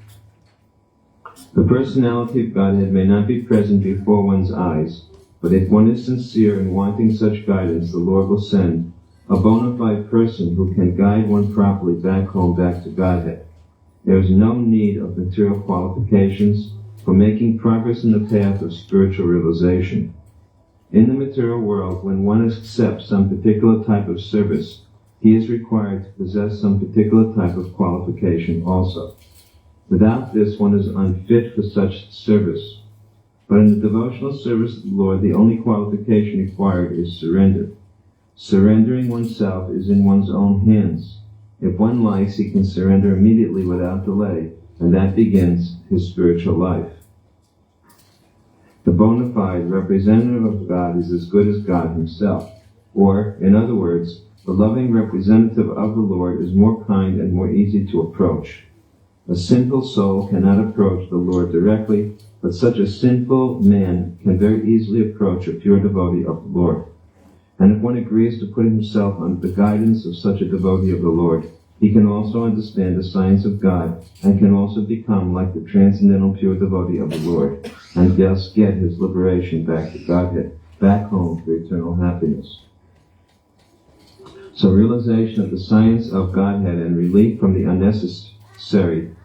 The personality of Godhead may not be present before one's eyes, but if one is sincere in wanting such guidance, the Lord will send a bona fide person who can guide one properly back home, back to Godhead. There is no need of material qualifications for making progress in the path of spiritual realization. In the material world, when one accepts some particular type of service, he is required to possess some particular type of qualification also. Without this, one is unfit for such service. But in the devotional service of the Lord, the only qualification required is surrender. Surrendering oneself is in one's own hands. If one likes, he can surrender immediately without delay, and that begins his spiritual life. The bona fide representative of God is as good as God himself. Or, in other words, the loving representative of the Lord is more kind and more easy to approach. A sinful soul cannot approach the Lord directly, but such a sinful man can very easily approach a pure devotee of the Lord. And if one agrees to put himself under the guidance of such a devotee of the Lord, he can also understand the science of God and can also become like the transcendental pure devotee of the Lord and thus get his liberation back to Godhead, back home for eternal happiness. So realization of the science of Godhead and relief from the unnecessary,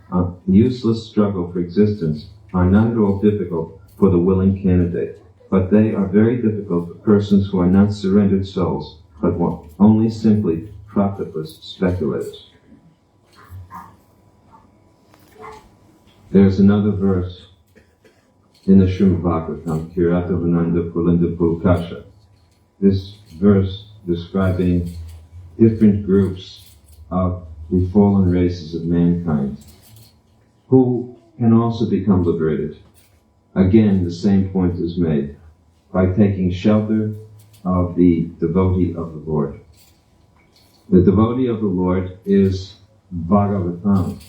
useless struggle for existence are not at all difficult for the willing candidate, but they are very difficult for persons who are not surrendered souls, but only simply profitless speculators. There's another verse in the Srimad Bhagavatam, Kirata Vananda Pulinda Pulkasha. This verse describing different groups of the fallen races of mankind who can also become liberated. Again, the same point is made by taking shelter of the devotee of the Lord. The devotee of the Lord is Bhagavatam,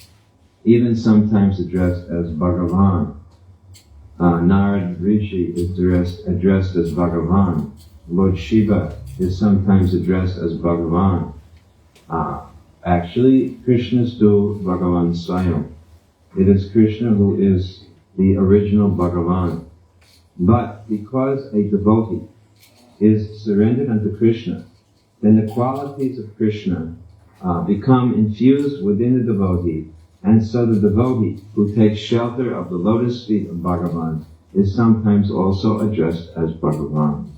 even sometimes addressed as Bhagavan. Narad Rishi is addressed as Bhagavan. Lord Shiva is sometimes addressed as Bhagavan. Actually, Krishna is still Bhagavan Swayam. It is Krishna who is the original Bhagavan. But because a devotee is surrendered unto Krishna, then the qualities of Krishna become infused within the devotee, and so the devotee who takes shelter of the lotus feet of Bhagavan is sometimes also addressed as Bhagavan.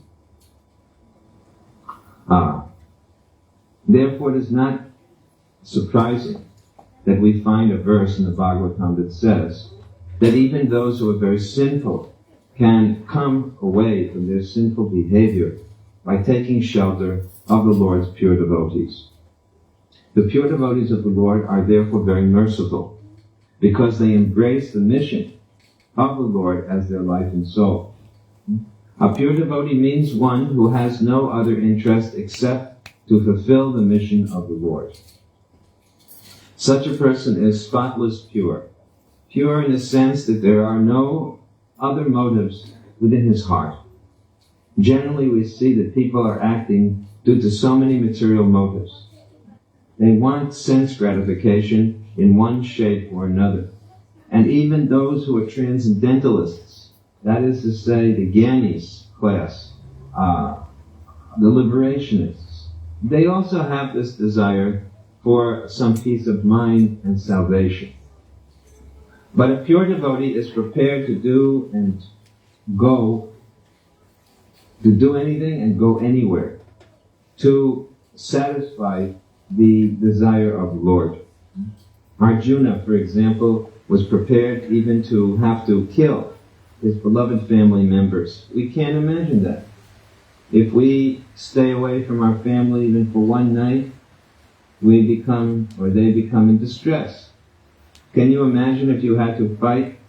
Therefore, it is not surprising that we find a verse in the Bhagavatam that says that even those who are very sinful can come away from their sinful behavior by taking shelter of the Lord's pure devotees. The pure devotees of the Lord are therefore very merciful because they embrace the mission of the Lord as their life and soul. A pure devotee means one who has no other interest except to fulfill the mission of the Lord. Such a person is spotless pure. Pure in the sense that there are no other motives within his heart. Generally, we see that people are acting due to so many material motives. They want sense gratification in one shape or another. And even those who are transcendentalists, that is to say, the Gyanis class, the liberationists, they also have this desire for some peace of mind and salvation. But a pure devotee is prepared to do anything and go anywhere to satisfy the desire of the Lord. Arjuna, for example, was prepared even to have to kill his beloved family members. We can't imagine that. If we stay away from our family even for one night, they become in distress. Can you imagine if you had to fight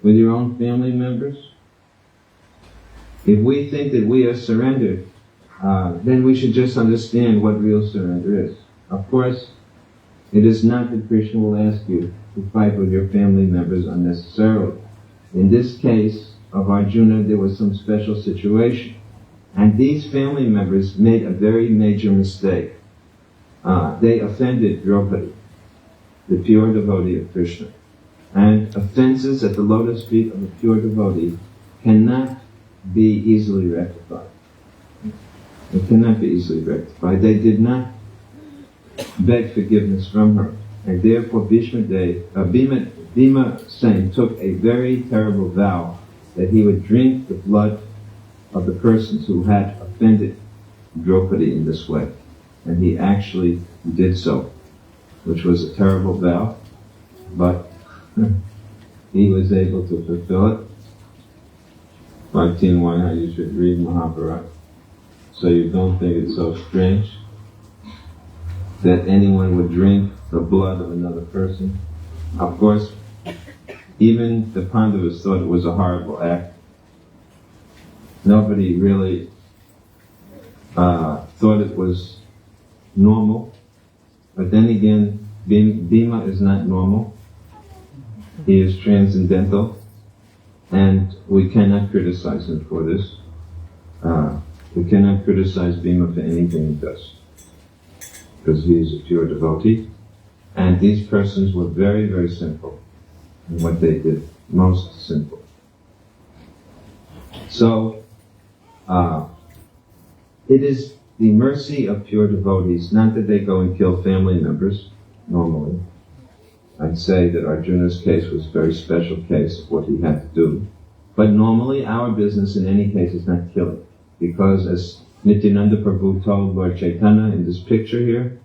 with your own family members? If we think that we are surrendered, then we should just understand what real surrender is. Of course, it is not that Krishna will ask you to fight with your family members unnecessarily. In this case of Arjuna, there was some special situation. And these family members made a very major mistake. They offended Draupadi, the pure devotee of Krishna. And offenses at the lotus feet of a pure devotee cannot be easily rectified. It cannot be easily rectified. They did not beg forgiveness from her. And therefore Bhima Sen took a very terrible vow that he would drink the blood of the persons who had offended Draupadi in this way. And he actually did so, which was a terrible vow, but he was able to fulfill it. Bhakti Wine, how you should read Mahabharata, so you don't think it's so strange that anyone would drink the blood of another person. Of course, even the Pandavas thought it was a horrible act. Nobody really thought it was normal. But then again, Bhima is not normal. He is transcendental. And we cannot criticize him for this. We cannot criticize Bhima for anything he does, because he is a pure devotee. And these persons were very, very simple in what they did. Most simple. So, it is the mercy of pure devotees, not that they go and kill family members, normally. I'd say that Arjuna's case was a very special case of what he had to do. But normally our business in any case is not killing. Because as Nityananda Prabhu told Lord Chaitanya in this picture here,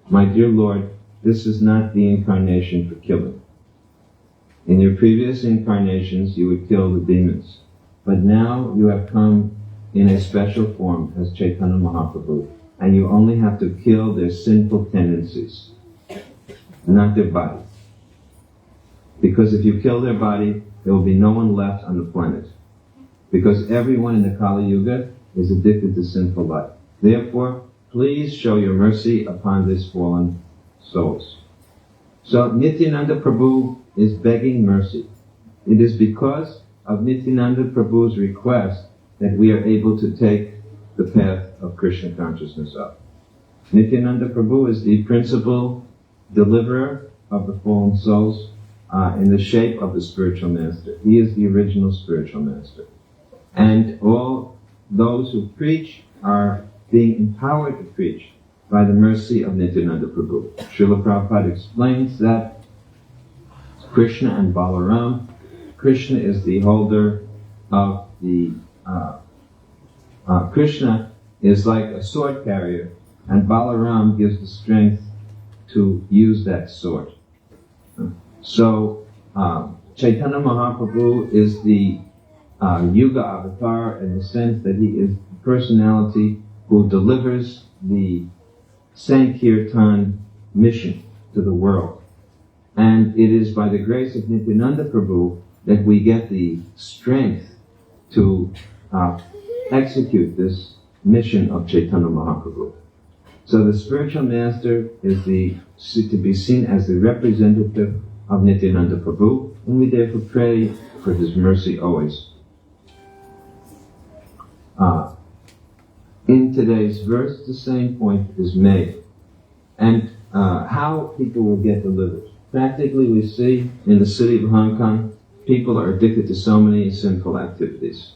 my dear Lord, this is not the incarnation for killing. In your previous incarnations you would kill the demons. But now you have come in a special form as Chaitanya Mahaprabhu. And you only have to kill their sinful tendencies, not their body. Because if you kill their body, there will be no one left on the planet. Because everyone in the Kali Yuga is addicted to sinful life. Therefore, please show your mercy upon these fallen souls. So Nityananda Prabhu is begging mercy. It is because of Nityananda Prabhu's request that we are able to take the path of Krishna consciousness up. Nityananda Prabhu is the principal deliverer of the fallen souls in the shape of the spiritual master. He is the original spiritual master. And all those who preach are being empowered to preach by the mercy of Nityananda Prabhu. Srila Prabhupada explains that Krishna and Balaram, Krishna is the holder of the Krishna is like a sword carrier, and Balaram gives the strength to use that sword. So Chaitanya Mahaprabhu is the Yuga Avatar in the sense that he is the personality who delivers the Sankirtan mission to the world. And it is by the grace of Nityananda Prabhu that we get the strength to execute this mission of Chaitanya Mahaprabhu. So the spiritual master is to be seen as the representative of Nityananda Prabhu, and we therefore pray for His mercy always. In today's verse, the same point is made. And how people will get delivered. Practically, we see in the city of Hong Kong, people are addicted to so many sinful activities.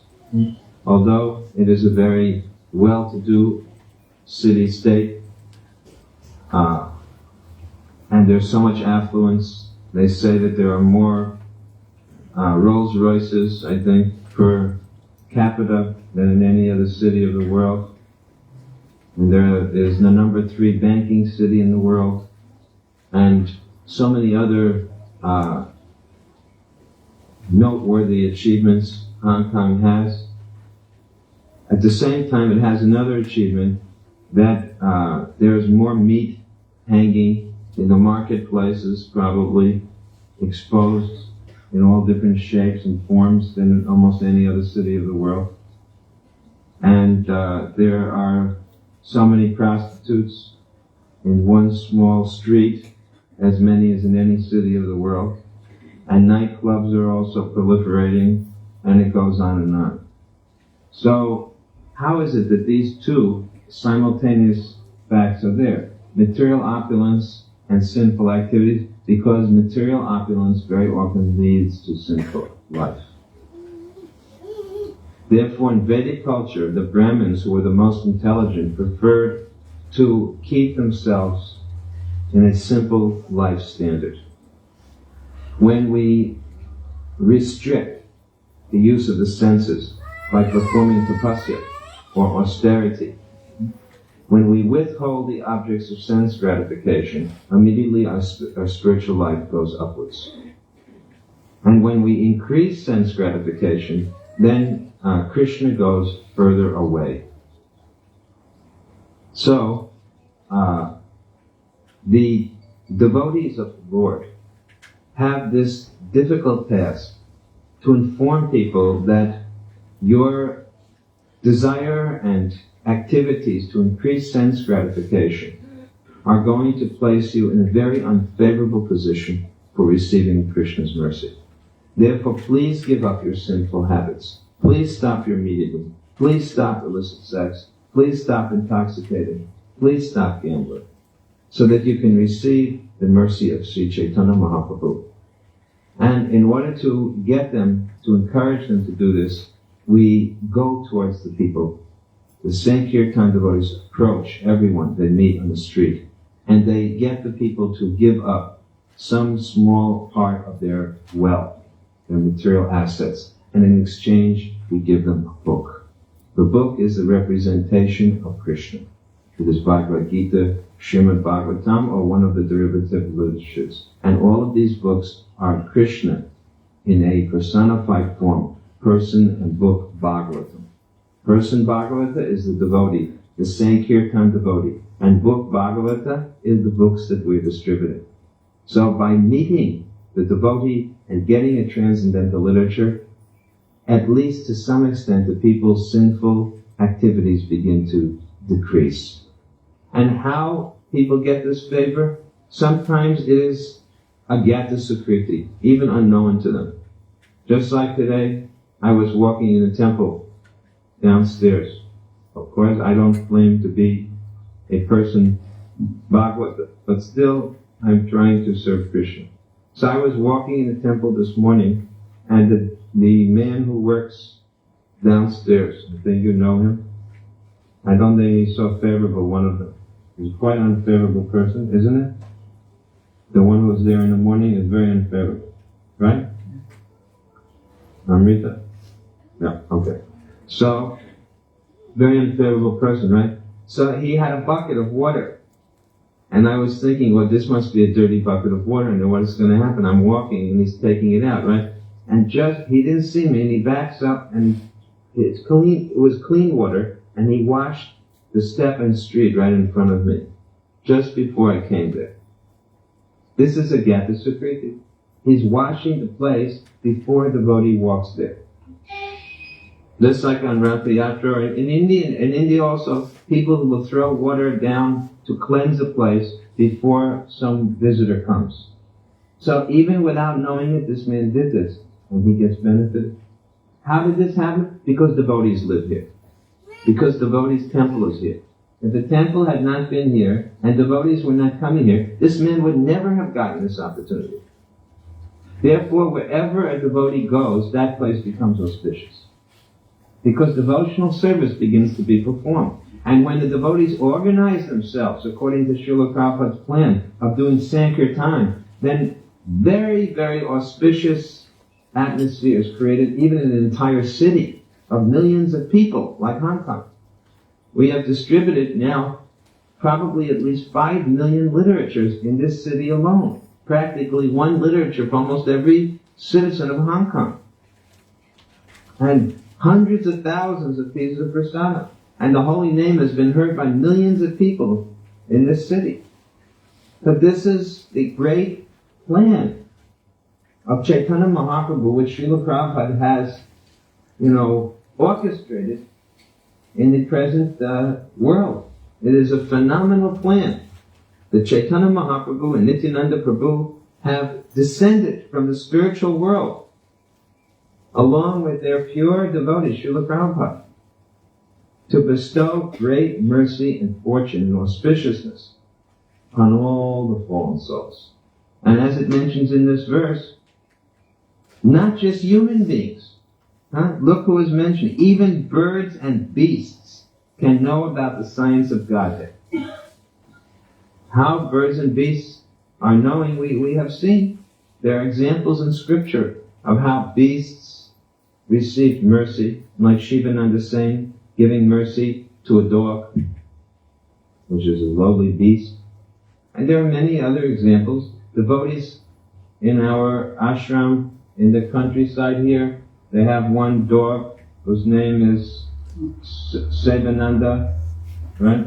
Although it is a very well-to-do city-state, and there's so much affluence, they say that there are more Rolls Royces, I think, per capita than in any other city of the world. And there is the number 3 banking city in the world, and so many other noteworthy achievements Hong Kong has. At the same time, it has another achievement that there is more meat hanging in the marketplaces, probably exposed in all different shapes and forms than in almost any other city of the world. And there are so many prostitutes in one small street, as many as in any city of the world. And nightclubs are also proliferating, and it goes on and on. So, how is it that these two simultaneous facts are there? Material opulence and sinful activities, because material opulence very often leads to sinful life. Therefore, in Vedic culture, the Brahmins, who were the most intelligent, preferred to keep themselves in a simple life standard. When we restrict the use of the senses by performing tapasya or austerity, when we withhold the objects of sense gratification, immediately our spiritual life goes upwards. And when we increase sense gratification, then Krishna goes further away. So, the devotees of the Lord have this difficult task to inform people that your desire and activities to increase sense gratification are going to place you in a very unfavorable position for receiving Krishna's mercy. Therefore, please give up your sinful habits. Please stop your meat eating. Please stop illicit sex. Please stop intoxicating. Please stop gambling, so that you can receive the mercy of Sri Chaitanya Mahaprabhu. And in order to get them, to encourage them to do this, we go towards the people. The Sankirtan devotees approach everyone they meet on the street, and they get the people to give up some small part of their wealth, their material assets, and in exchange we give them a book. The book is the representation of Krishna. It is Bhagavad Gita, Srimad Bhagavatam, or one of the derivative literatures. And all of these books are Krishna in a personified form, person and book Bhagavatam. Person Bhagavata is the devotee, the Sankirtan devotee, and book Bhagavata is the books that we're distributing. So by meeting the devotee and getting a transcendental literature, at least to some extent the people's sinful activities begin to decrease. And how people get this favor? Sometimes it is agyata sukriti, even unknown to them. Just like today, I was walking in the temple downstairs. Of course, I don't claim to be a person Bhagavata, but still I'm trying to serve Krishna. So I was walking in the temple this morning, and the man who works downstairs, I think you know him. I don't think he's so favorable, one of them. He's quite an unfavorable person, isn't it? The one who was there in the morning is very unfavorable, right? Amrita? Yeah, okay. So, very unfavorable person, right? So he had a bucket of water. And I was thinking, well, this must be a dirty bucket of water, and what's going to happen? I'm walking, and he's taking it out, right? And he didn't see me, and he backs up, and it's clean. It was clean water, and he washed the step and street right in front of me, just before I came there. This is agyata sukriti. He's washing the place before the devotee walks there. Just like on Rath Yatra, in India also, people who will throw water down to cleanse a place before some visitor comes. So even without knowing it, this man did this. and he gets benefited. How did this happen? Because devotees live here. Because devotees' temple is here. If the temple had not been here, and devotees were not coming here, this man would never have gotten this opportunity. Therefore, wherever a devotee goes, that place becomes auspicious. Because devotional service begins to be performed. And when the devotees organize themselves according to Srila Prabhupada's plan of doing Sankirtan, then very, very auspicious atmosphere is created, even in an entire city of millions of people, like Hong Kong. We have distributed now probably at least 5 million literatures in this city alone. Practically one literature for almost every citizen of Hong Kong. And hundreds of thousands of pieces of prasadam. And the holy name has been heard by millions of people in this city. But this is the great plan of Chaitanya Mahaprabhu, which Srila Prabhupada has, orchestrated in the present world. It is a phenomenal plan. The Chaitanya Mahaprabhu and Nityananda Prabhu have descended from the spiritual world, along with their pure devotee, Srila Prabhupada, to bestow great mercy and fortune and auspiciousness on all the fallen souls. And as it mentions in this verse, not just human beings. Look who is mentioned. Even birds and beasts can know about the science of Godhead. How birds and beasts are knowing, we have seen. There are examples in Scripture of how beasts received mercy, like Shivananda saying, giving mercy to a dog, which is a lowly beast. And there are many other examples. Devotees in our ashram in the countryside here, they have one dog whose name is Sevananda, right?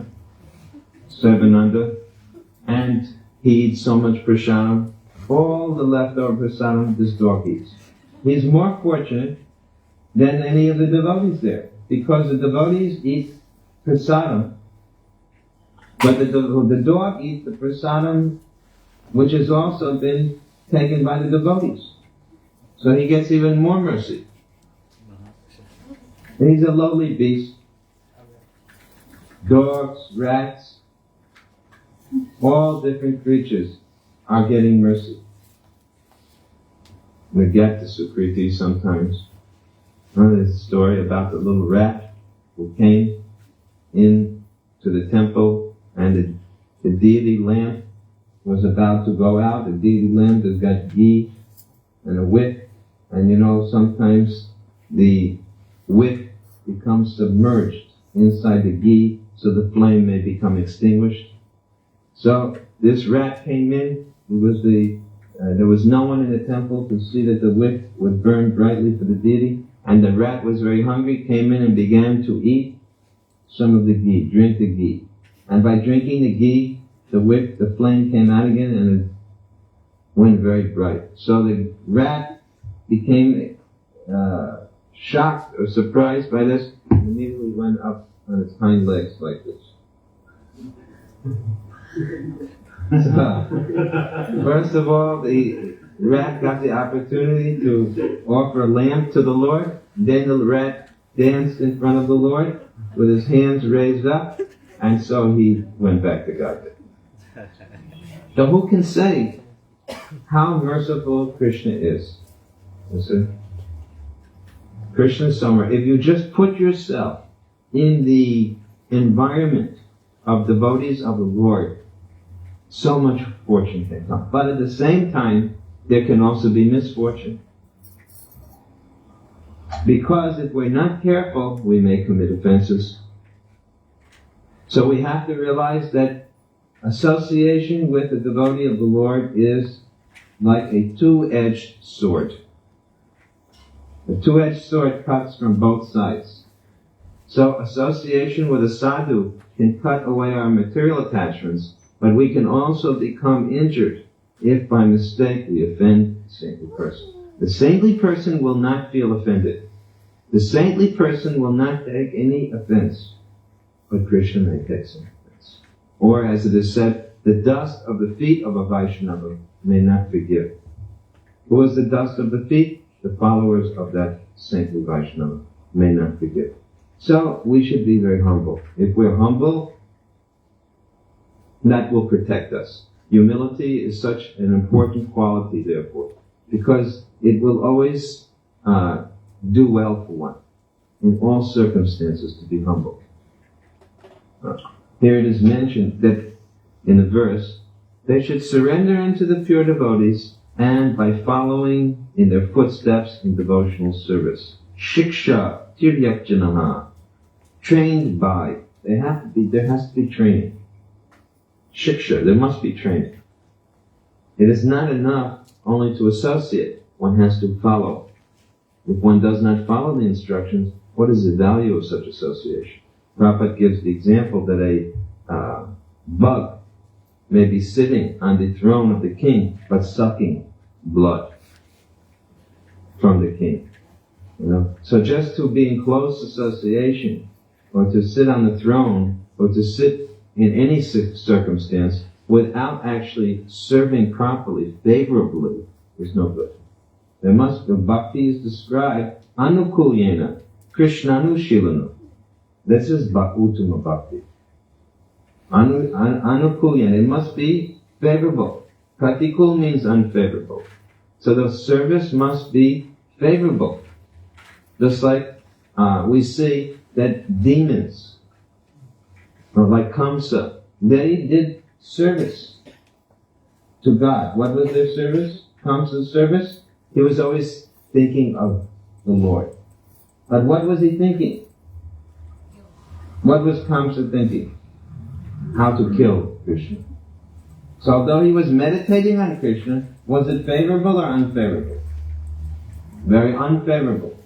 Sevananda. And he eats so much prasadam. All the leftover prasadam this dog eats. He's more fortunate than any of the devotees there, because the devotees eat prasadam, but the dog eats the prasadam which has also been taken by the devotees. So he gets even more mercy. And he's a lowly beast. Dogs, rats, all different creatures are getting mercy. We get to Sukriti sometimes. There's a story about the little rat who came in to the temple, and the deity lamp was about to go out. The deity lamp has got ghee and a wick, and sometimes the wick becomes submerged inside the ghee so the flame may become extinguished. So this rat came in. There was no one in the temple to see that the wick would burn brightly for the deity. And the rat was very hungry, came in and began to eat some of the ghee, drink the ghee. And by drinking the ghee, the flame came out again and it went very bright. So the rat became shocked or surprised by this and immediately went up on its hind legs like this. So, first of all, the rat got the opportunity to offer a lamp to the Lord. Then the rat danced in front of the Lord with his hands raised up, and so he went back to Godhead. So who can say how merciful Krishna is? Listen. Krishna is somewhere. If you just put yourself in the environment of devotees of the Lord, so much fortune can come. But at the same time, there can also be misfortune. Because if we're not careful, we may commit offenses. So we have to realize that association with the devotee of the Lord is like a two-edged sword. The two-edged sword cuts from both sides. So association with a sadhu can cut away our material attachments, but we can also become injured if by mistake we offend the saintly person. The saintly person will not feel offended. The saintly person will not take any offense, but Krishna may take some offense. Or as it is said, the dust of the feet of a Vaishnava may not forgive. Who is the dust of the feet? the followers of that saintly Vaishnava may not forgive. So we should be very humble. If we're humble, that will protect us. Humility is such an important quality, therefore, because it will always do well for one in all circumstances to be humble. Here it is mentioned that in the verse, they should surrender unto the pure devotees and by following in their footsteps in devotional service. Shiksha tiryakjanaha. Trained by. There has to be training. Shiksha, there must be training. It is not enough only to associate. One has to follow. If one does not follow the instructions, what is the value of such association? Prabhupada gives the example that a bug may be sitting on the throne of the king, but sucking blood from the king. So just to be in close association, or to sit on the throne, or to sit in any circumstance without actually serving properly, favorably, is no good. There must be, bhakti is described, anukulyena, krishnanushilanu. This is uttama bhakti. Anukulyena, it must be favorable. Pratikul means unfavorable. So the service must be favorable. Just like we see that demons, or like Kamsa, they did service to God. What was their service? Kamsa's service? He was always thinking of the Lord. But what was he thinking? What was Kamsa thinking? How to kill Krishna. So although he was meditating on Krishna, was it favorable or unfavorable? Very unfavorable.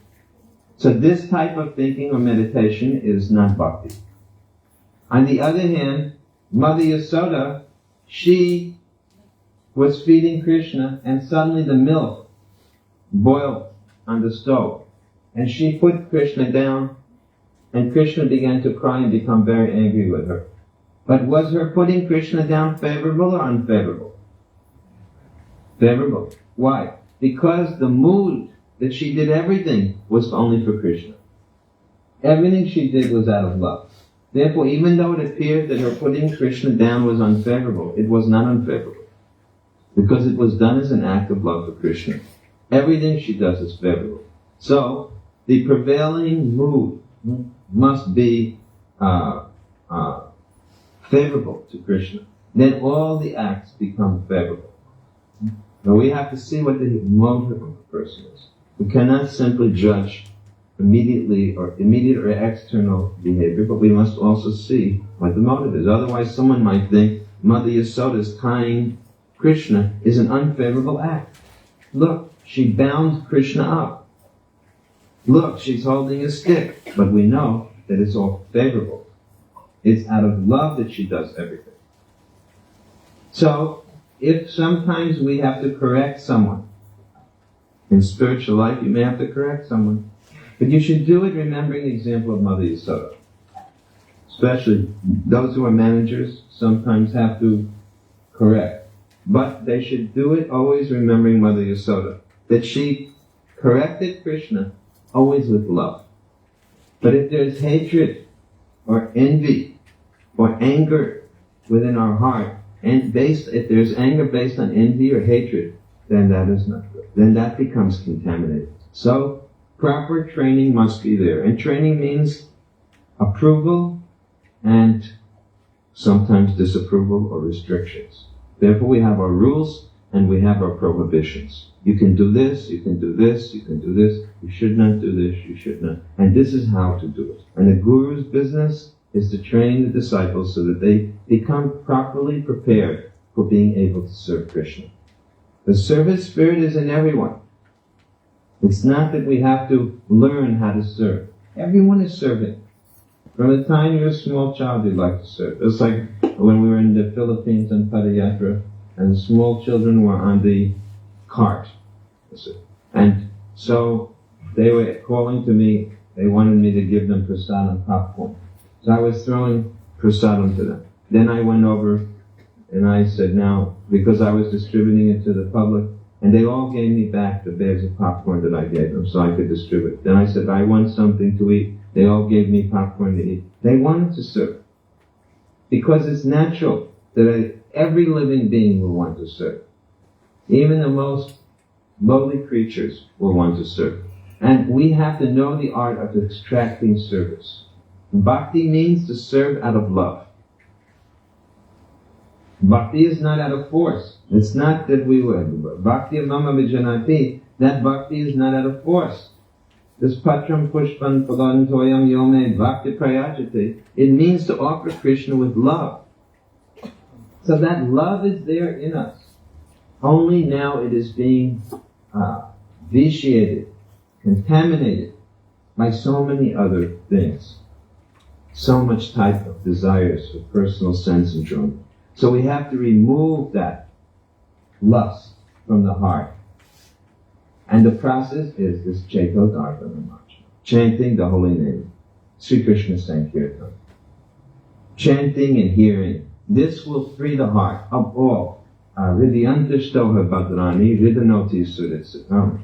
So this type of thinking or meditation is not bhakti. On the other hand, Mother Yasoda, she was feeding Krishna and suddenly the milk boiled on the stove. And she put Krishna down and Krishna began to cry and become very angry with her. But was her putting Krishna down favorable or unfavorable? Favorable. Why? Because the mood that she did everything was only for Krishna. Everything she did was out of love. Therefore, even though it appeared that her putting Krishna down was unfavorable, it was not unfavorable. Because it was done as an act of love for Krishna. Everything she does is favorable. So, the prevailing mood must be favorable to Krishna. Then all the acts become favorable. Now we have to see what the motive of the person is. We cannot simply judge immediate or external behavior, but we must also see what the motive is. Otherwise someone might think Mother Yasoda's tying Krishna is an unfavorable act. Look, she bound Krishna up. Look, she's holding a stick. But we know that it's all favorable. It's out of love that she does everything. So, if sometimes we have to correct someone, in spiritual life you may have to correct someone, but you should do it remembering the example of Mother Yasoda. Especially those who are managers sometimes have to correct. But they should do it always remembering Mother Yasoda, that she corrected Krishna always with love. But if there's hatred or envy or anger within our heart, and if there's anger based on envy or hatred, then that is not good. Then that becomes contaminated. So, proper training must be there. And training means approval and sometimes disapproval or restrictions. Therefore we have our rules and we have our prohibitions. You can do this, you can do this, you can do this, you should not do this, you should not. And this is how to do it. And the Guru's business is to train the disciples so that they become properly prepared for being able to serve Krishna. The service spirit is in everyone. It's not that we have to learn how to serve. Everyone is serving. From the time you're a small child, you'd like to serve. It's like when we were in the Philippines on Padayatra, and the small children were on the cart. And so they were calling to me, they wanted me to give them prasadam popcorn. So I was throwing prasadam to them. Then I went over and I said, now, because I was distributing it to the public, And they all gave me back the bags of popcorn that I gave them so I could distribute. Then I said, I want something to eat. They all gave me popcorn to eat. They wanted to serve. Because it's natural that every living being will want to serve. Even the most lowly creatures will want to serve. And we have to know the art of extracting service. Bhakti means to serve out of love. Bhakti is not out of force. It's not that we would. Bhakti mama vijanati, that bhakti is not out of force. This patram pushpan phalan toyam yome bhakti prayajati, it means to offer Krishna with love. So that love is there in us. Only now it is being vitiated, contaminated by so many other things. So much type of desires for personal sense enjoyment. So we have to remove that lust from the heart. And the process is this Chaito Dharvana Mantra, chanting the holy name, Sri Krishna Sankirtan. Chanting and hearing. This will free the heart of all. Ridhyantashtoha Bhadrani Ridhanoti Suritsatam.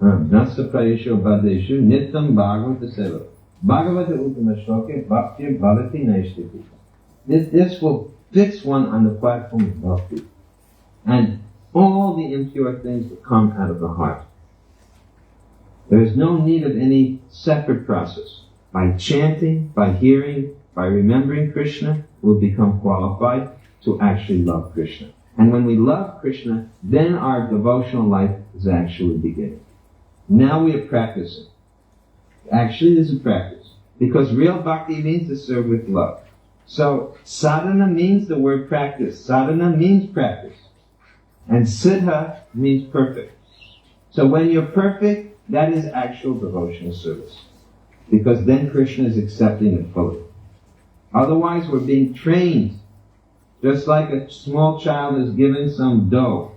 Nasa Prayesho Bhadeshu Nitam Bhagavata Seva. Bhagavata Uttama Shloke Bhakti Bhavati Naishtiti. This will fix one on the platform of bhakti. And all the impure things will come out of the heart. There is no need of any separate process. By chanting, by hearing, by remembering Krishna, we'll become qualified to actually love Krishna. And when we love Krishna, then our devotional life is actually beginning. Now we are practicing. Actually, this is a practice. Because real bhakti means to serve with love. So, sadhana means the word practice. Sadhana means practice. And siddha means perfect. So when you're perfect, that is actual devotional service. Because then Krishna is accepting it fully. Otherwise, we're being trained. Just like a small child is given some dough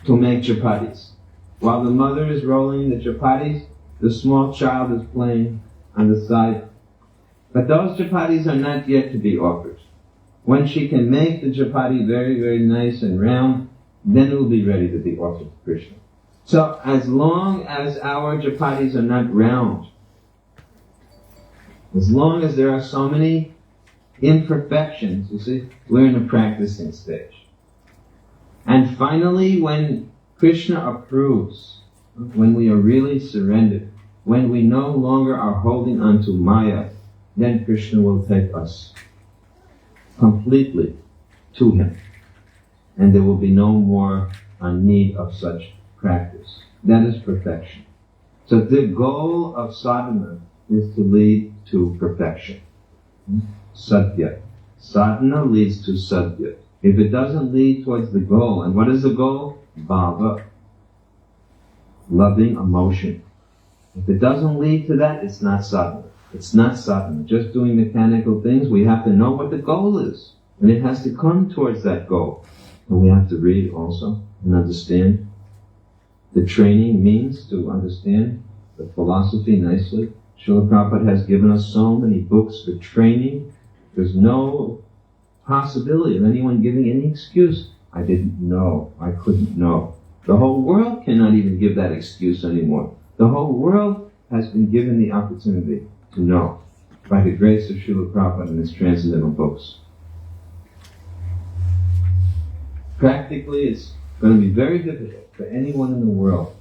to make chapatis. While the mother is rolling the chapatis, the small child is playing on the side. But those chapatis are not yet to be offered. When she can make the chapati very, very nice and round, then it will be ready to be offered to Krishna. So as long as our chapatis are not round, as long as there are so many imperfections, you see, we're in a practicing stage. And finally, when Krishna approves, when we are really surrendered, when we no longer are holding on to Maya, then Krishna will take us completely to Him. And there will be no more need of such practice. That is perfection. So the goal of sadhana is to lead to perfection. Sadhya. Sadhana leads to sadhya. If it doesn't lead towards the goal, and what is the goal? Bhava. Loving emotion. If it doesn't lead to that, it's not sadhana. It's not sadhana. Just doing mechanical things. We have to know what the goal is. And it has to come towards that goal. And we have to read also and understand. The training means to understand the philosophy nicely. Srila Prabhupada has given us so many books for training. There's no possibility of anyone giving any excuse. I didn't know. I couldn't know. The whole world cannot even give that excuse anymore. The whole world has been given the opportunity to know by the grace of Srila Prabhupada and his transcendental books. Practically, it's going to be very difficult for anyone in the world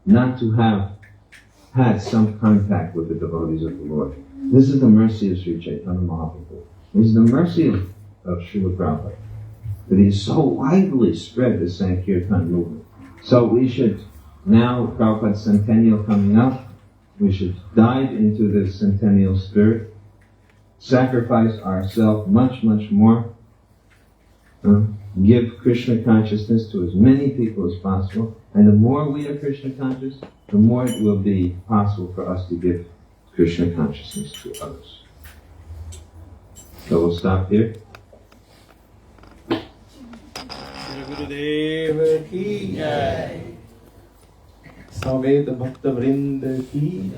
not to have had some contact with the devotees of the Lord. This is the mercy of Sri Chaitanya Mahaprabhu. This is the mercy of Srila Prabhupada, that he has so widely spread the Sankirtan movement. So we should, now Prabhupada's centennial coming up, we should dive into this centennial spirit, sacrifice ourselves much, much more, give Krishna consciousness to as many people as possible, and the more we are Krishna conscious, the more it will be possible for us to give Krishna consciousness to others. So we'll stop here. Gurudev ki jai. Samet Bhakta Vrind ki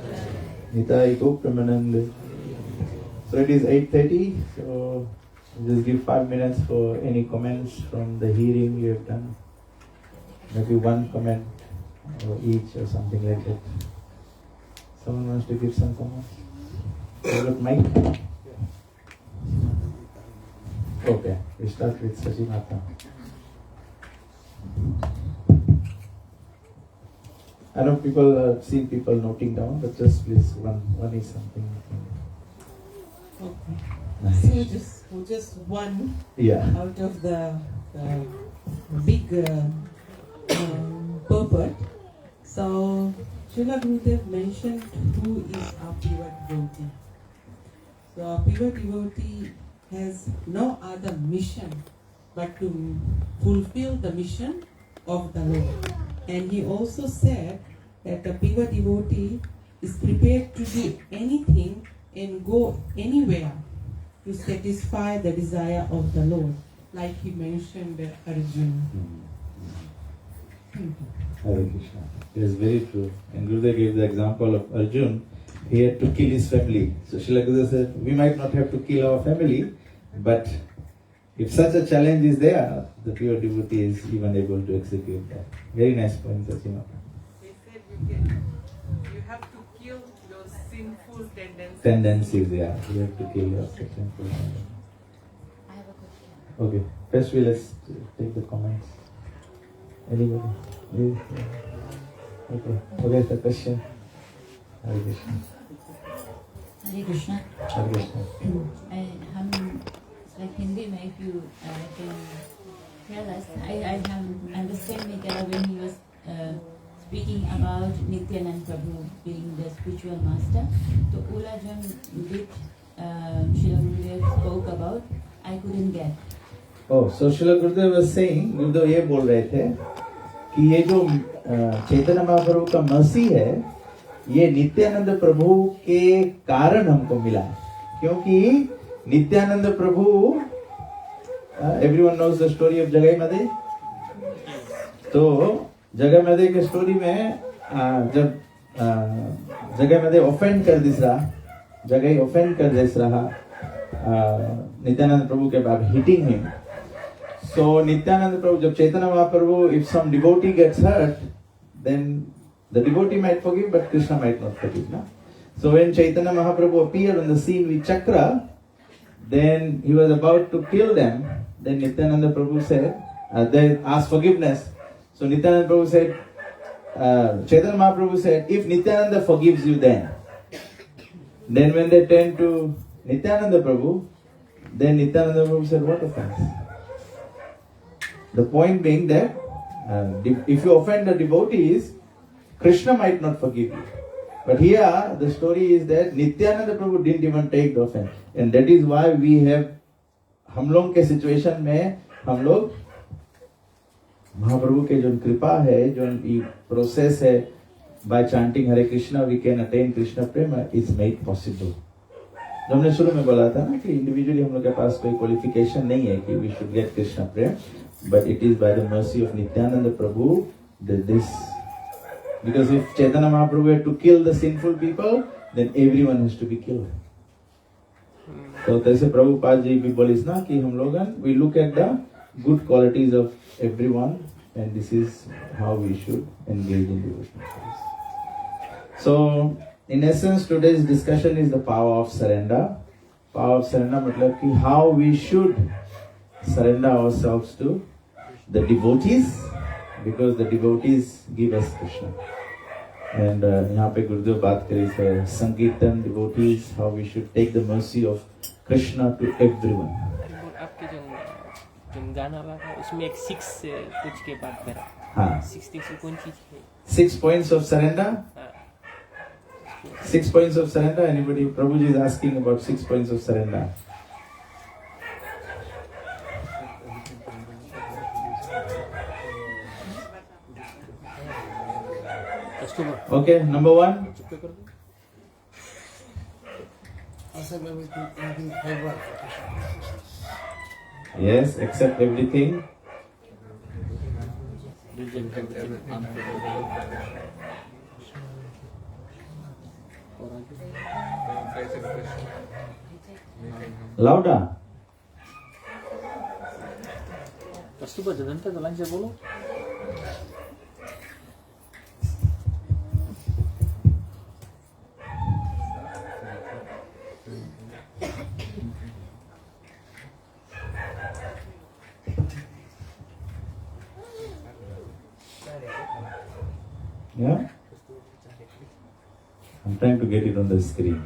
Nitai Go Pramanand. So it is 8:30, so just give 5 minutes for any comments from the hearing you have done. maybe one comment or each or something like that. Someone wants to give some comments? You got mic? Okay, we start with Sajimata. I know people have seen people noting down, but just please one is something. Okay. Nice. So just one Yeah. out of the big purport. So Srila Gurudev mentioned who is our pure devotee. So our pure devotee has no other mission but to fulfill the mission of the Lord. And he also said that the pure devotee is prepared to do anything and go anywhere to satisfy the desire of the Lord, like he mentioned Arjuna. Thank you. Hare Krishna. It is very true. And Gurudev gave the example of Arjun. He had to kill his family. So Srila Gurudev said, we might not have to kill our family, but if such a challenge is there, the pure devotee is even able to execute that. Very nice point, Sachimata. They said you have to kill those sinful tendencies. Tendencies, yeah. You have to kill your sinful tendencies. I have a question. Okay. First, let's take the comments. Anybody? Please. Okay. What is the question? Hare Krishna. Hare Krishna. Hare Krishna. It's like Hindi, में if you can tell us, I understand Mikala when he was speaking about Nityanand Prabhu being the spiritual master. So Ola Jan bit Srila Gurudev spoke about, I couldn't get. Oh, so Srila Gurudev was saying, Gurudev ये बोल रहे थे कि ये जो चैतन्य महाप्रभु का mercy है, ये नित्यानंद प्रभु के कारण हमको मिला, क्योंकि नित्यानंद प्रभु, everyone knows the story of जगाई मदे. तो जगाई मदे के स्टोरी में जब जगाई मदे ऑफेंड कर दिस रहा, जगाई ऑफेंड कर दिस रहा नित्यानंद प्रभु के बाद hitting him. So Nityananda Prabhu, जब Chaitanya Mahaprabhu, if some devotee gets hurt, then the devotee might forgive, but Krishna might not forgive. No? So when Chaitanya Mahaprabhu appeared on the scene with Chakra, then he was about to kill them. Then Nityananda Prabhu said, they asked forgiveness. So Nityananda Prabhu said, Chaitanya Mahaprabhu said, if Nityananda forgives you then when they turned to Nityananda Prabhu, then Nityananda Prabhu said, what offense? The point being that if you offend the devotees, Krishna might not forgive you. But here the story is that Nityananda Prabhu didn't even take the offense. And that is why we have, हम लोग के situation में हम लोग महाप्रभु के जो कृपा है, जो process है, by chanting Hare Krishna we can attain Krishna Prema is made possible. जो हमने शुरू में बोला था ना कि individually हम लोग के पास कोई qualification नहीं है कि we should get Krishna Prema, but it is by the mercy of Nityananda Prabhu that this. Because if Chaitanya Mahaprabhu had to kill the sinful people, then everyone has to be killed. So तैसे प्रभुपाद जी भी बोलिस ना कि हम लोगन we look at the good qualities of everyone, and this is how we should engage in devotional service. So in essence, today's discussion is the power of surrender. Power of surrender मतलब कि how we should surrender ourselves to the devotees, because the devotees give us Krishna. And यहाँ पे गुरुदेव बात करी है संकीर्तन, devotees, how we should take the mercy of Krishna to everyone. आपके जो गाना था उसमें एक 6 कुछ के बात करा. हाँ. 6 से कौन चीज है? 6 points of surrender. 6 points of surrender. Anybody? Prabhuji is asking about 6 points of surrender. Okay, number 1. Yes, accept everything. Louder. कस्तुबा जदंता दलांचे बोलो. I'm trying to get it on the screen.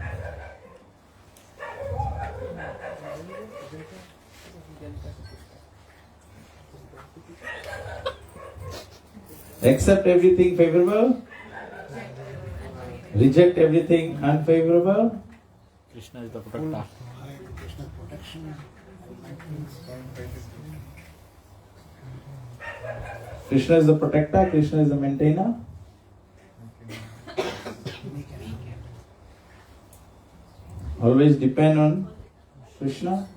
Accept everything favorable. Reject everything unfavorable. Krishna is the protector. Krishna is the protector, Krishna is the maintainer. Always depend on Krishna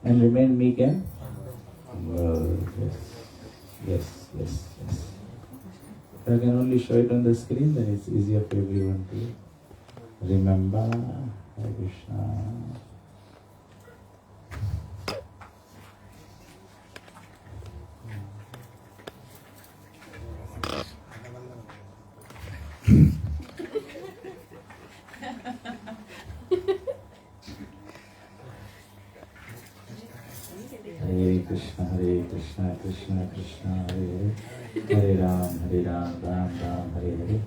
and remain meek and yes. If I can only show it on the screen, then it's easier for everyone to remember. Hare Krishna. Hare Krishna, Krishna Krishna, Hare Hare, Hare Ram, Ram Ram, Hare Hare.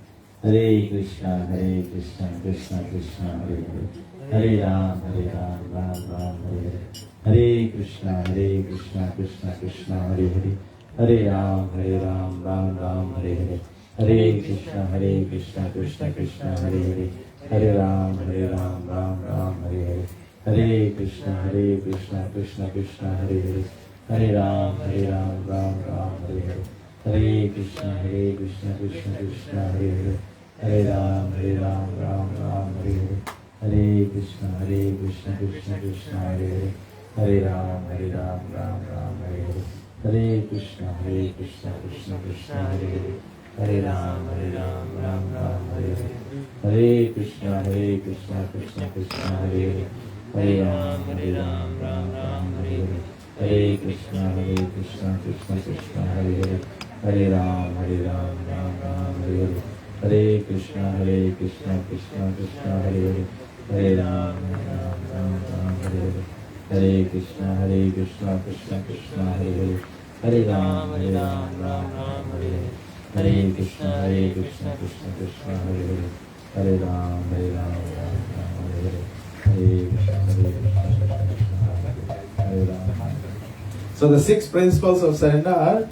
Hare Krishna, Krishna Krishna, Hare Hare, Hare Ram, Ram Ram, Hare Hare. Hare Krishna, Krishna Krishna, Hare Hare, Hare Ram, Ram Ram, Hare Hare. Hare Krishna, Krishna Krishna, Hare Hare, Hare Ram, Ram Ram, Hare Hare. Hare Krishna, Krishna Krishna, Hare Hare, Hare Ram, Ram Ram, Hare Hare. Hare Krishna, Krishna Krishna, Hare Hare, Hare Ram, Ram Ram, Hare Hare. Hare Krishna, Krishna Krishna, Hare Hare, Hare Ram, Ram Ram, Hare Hare. Hare Krishna, Krishna Krishna, Hare Hare, Hare Ram, Ram Ram, Hare Hare. Hare Krishna, Krishna Krishna, Hare Hare, Hare Ram, Ram Ram, Hare Hare. Hare Krishna, Krishna Krishna, Hare Hare, Hare Ram, Ram Ram, Hare Hare. Hare Krishna, Krishna Krishna, Hare Hare, Hare Ram, Ram Ram, Hare Hare. Hare Krishna, Krishna Krishna, Hare Hare, Hare Ram, Ram Ram, Hare Hare. Hare Krishna, Krishna Hare Hare, Hare Ram, Ram Ram, Hare Hare. Hare Krishna, Hare Ram. So the 6 principles of surrender are: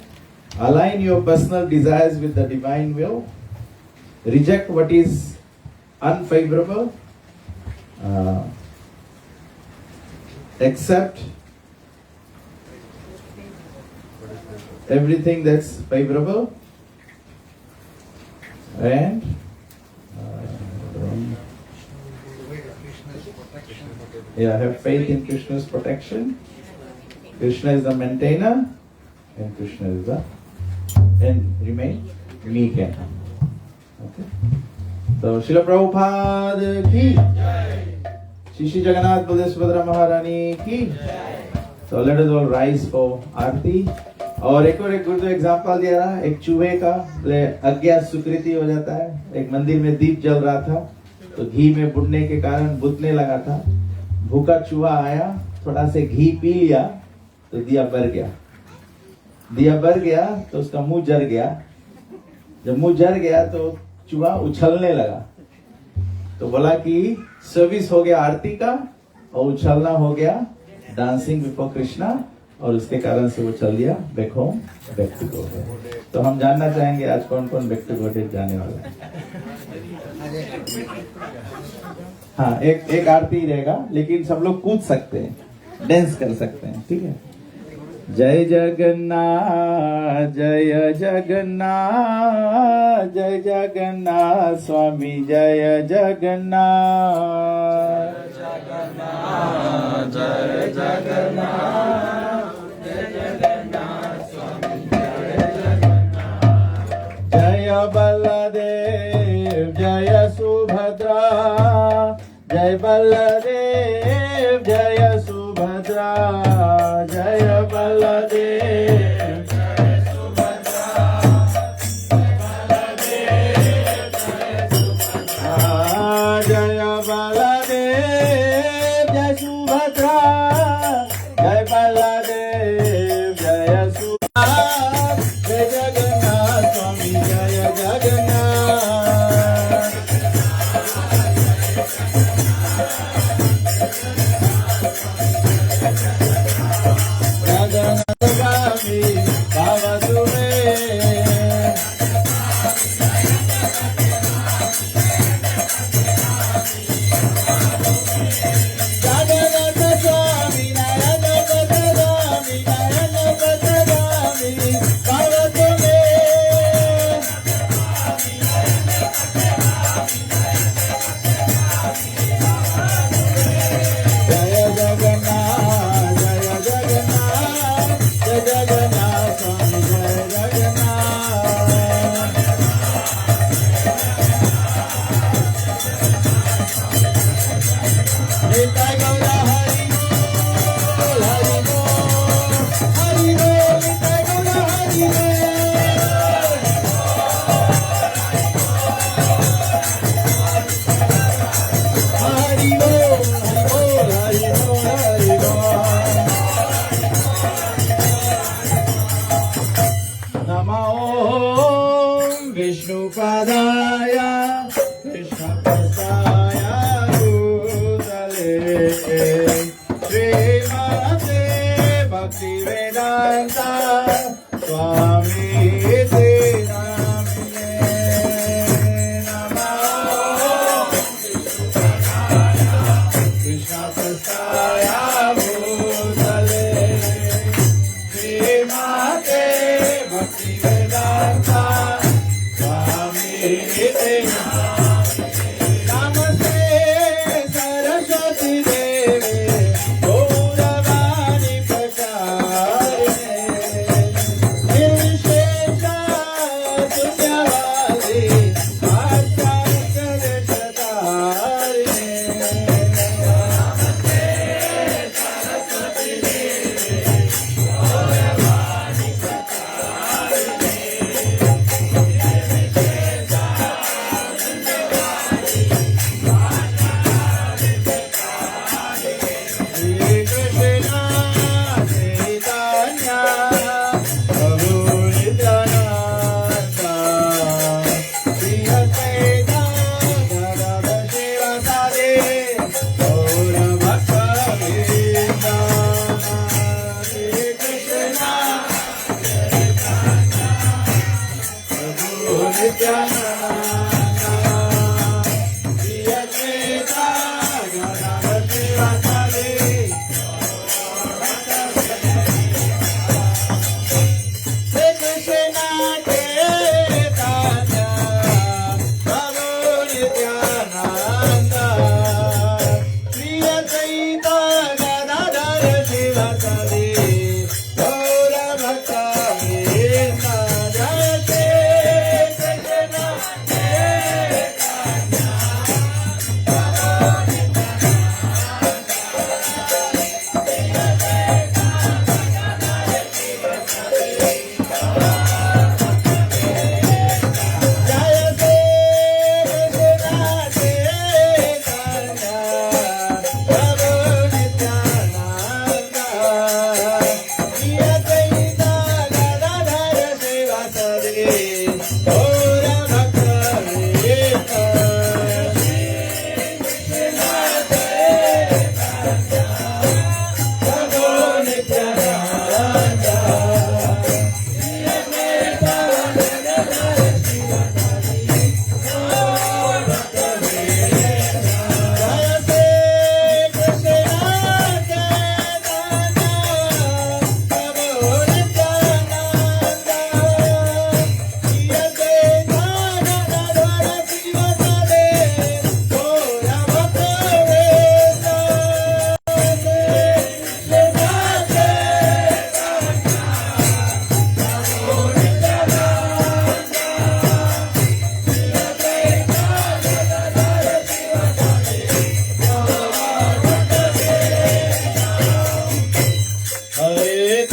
align your personal desires with the divine will, reject what is unfavorable, accept everything that's favorable, and have faith in Krishna's protection. Krishna is the maintainer, and Krishna is the remain meek and humble. Okay. So Srila Prabhupada ki Shri Shri Jagannath Baladev Subhadra Maharani ki. So let us all rise for आरती. और एक गुरु example दिया रहा, एक चूहे का अज्ञात सुकृति हो जाता है। एक मंदिर में दीप जल रहा था, तो घी में बुड़ने के कारण बुझने लगा था। भूखा चूहा आया, थोड़ा से घी पी लिया, तो दिया बर गया। दिया बर गया तो उसका मुंह जल गया। जब मुंह जल गया तो चूहा उछलने लगा। तो बोला कि सर्विस हो गया आरती का, और उछलना हो गया डांसिंग बिफोर कृष्णा, और उसके कारण से वो चल दिया back home, back to godhead. तो हम जानना चाहेंगे आज कौन कौन बैक टू गॉडेड जाने वाला है। हाँ, एक आरती रहेगा, लेकिन सब लोग कूद सकते हैं, डांस कर सकते हैं, ठीक है। जय जगन्नाथ, जय जगन्नाथ, जय जगन्नाथ स्वामी, जय जगन्नाथ, जगन्नाथ, जय जगन्नाथ, जय जगन्नाथ स्वामी, जय जगन्नाथ। जय बलदेव, जय सुभद्रा, जय बलदेव, जय सुभद्रा, जय बलदेव, जय सुभद्रा, जय बलदेव, जय सुभद्रा, जय बलदेव, जय सुभद्रा, जय बलदेव, जय सुभद्रा, जय जगन्नाथ स्वामी, जय Jagannath. Nitai Gaura Hari Bol, Hari Bol, Nitai Gaura Hari Bol. Hari Bol, Hari Bol, Hari Bol. Namo Vishnu Padaya Krishna Prasaya Bhutale Srimate Bhakti Vedanta Swami Iti Namine Namo Krishna Prasaya Bhutale Srimate Bhakti Vedanta Swami Iti Namaste Saraswati Devi Gauravani Pracharine Nirvishesha Sunyavadi Bhakti Hare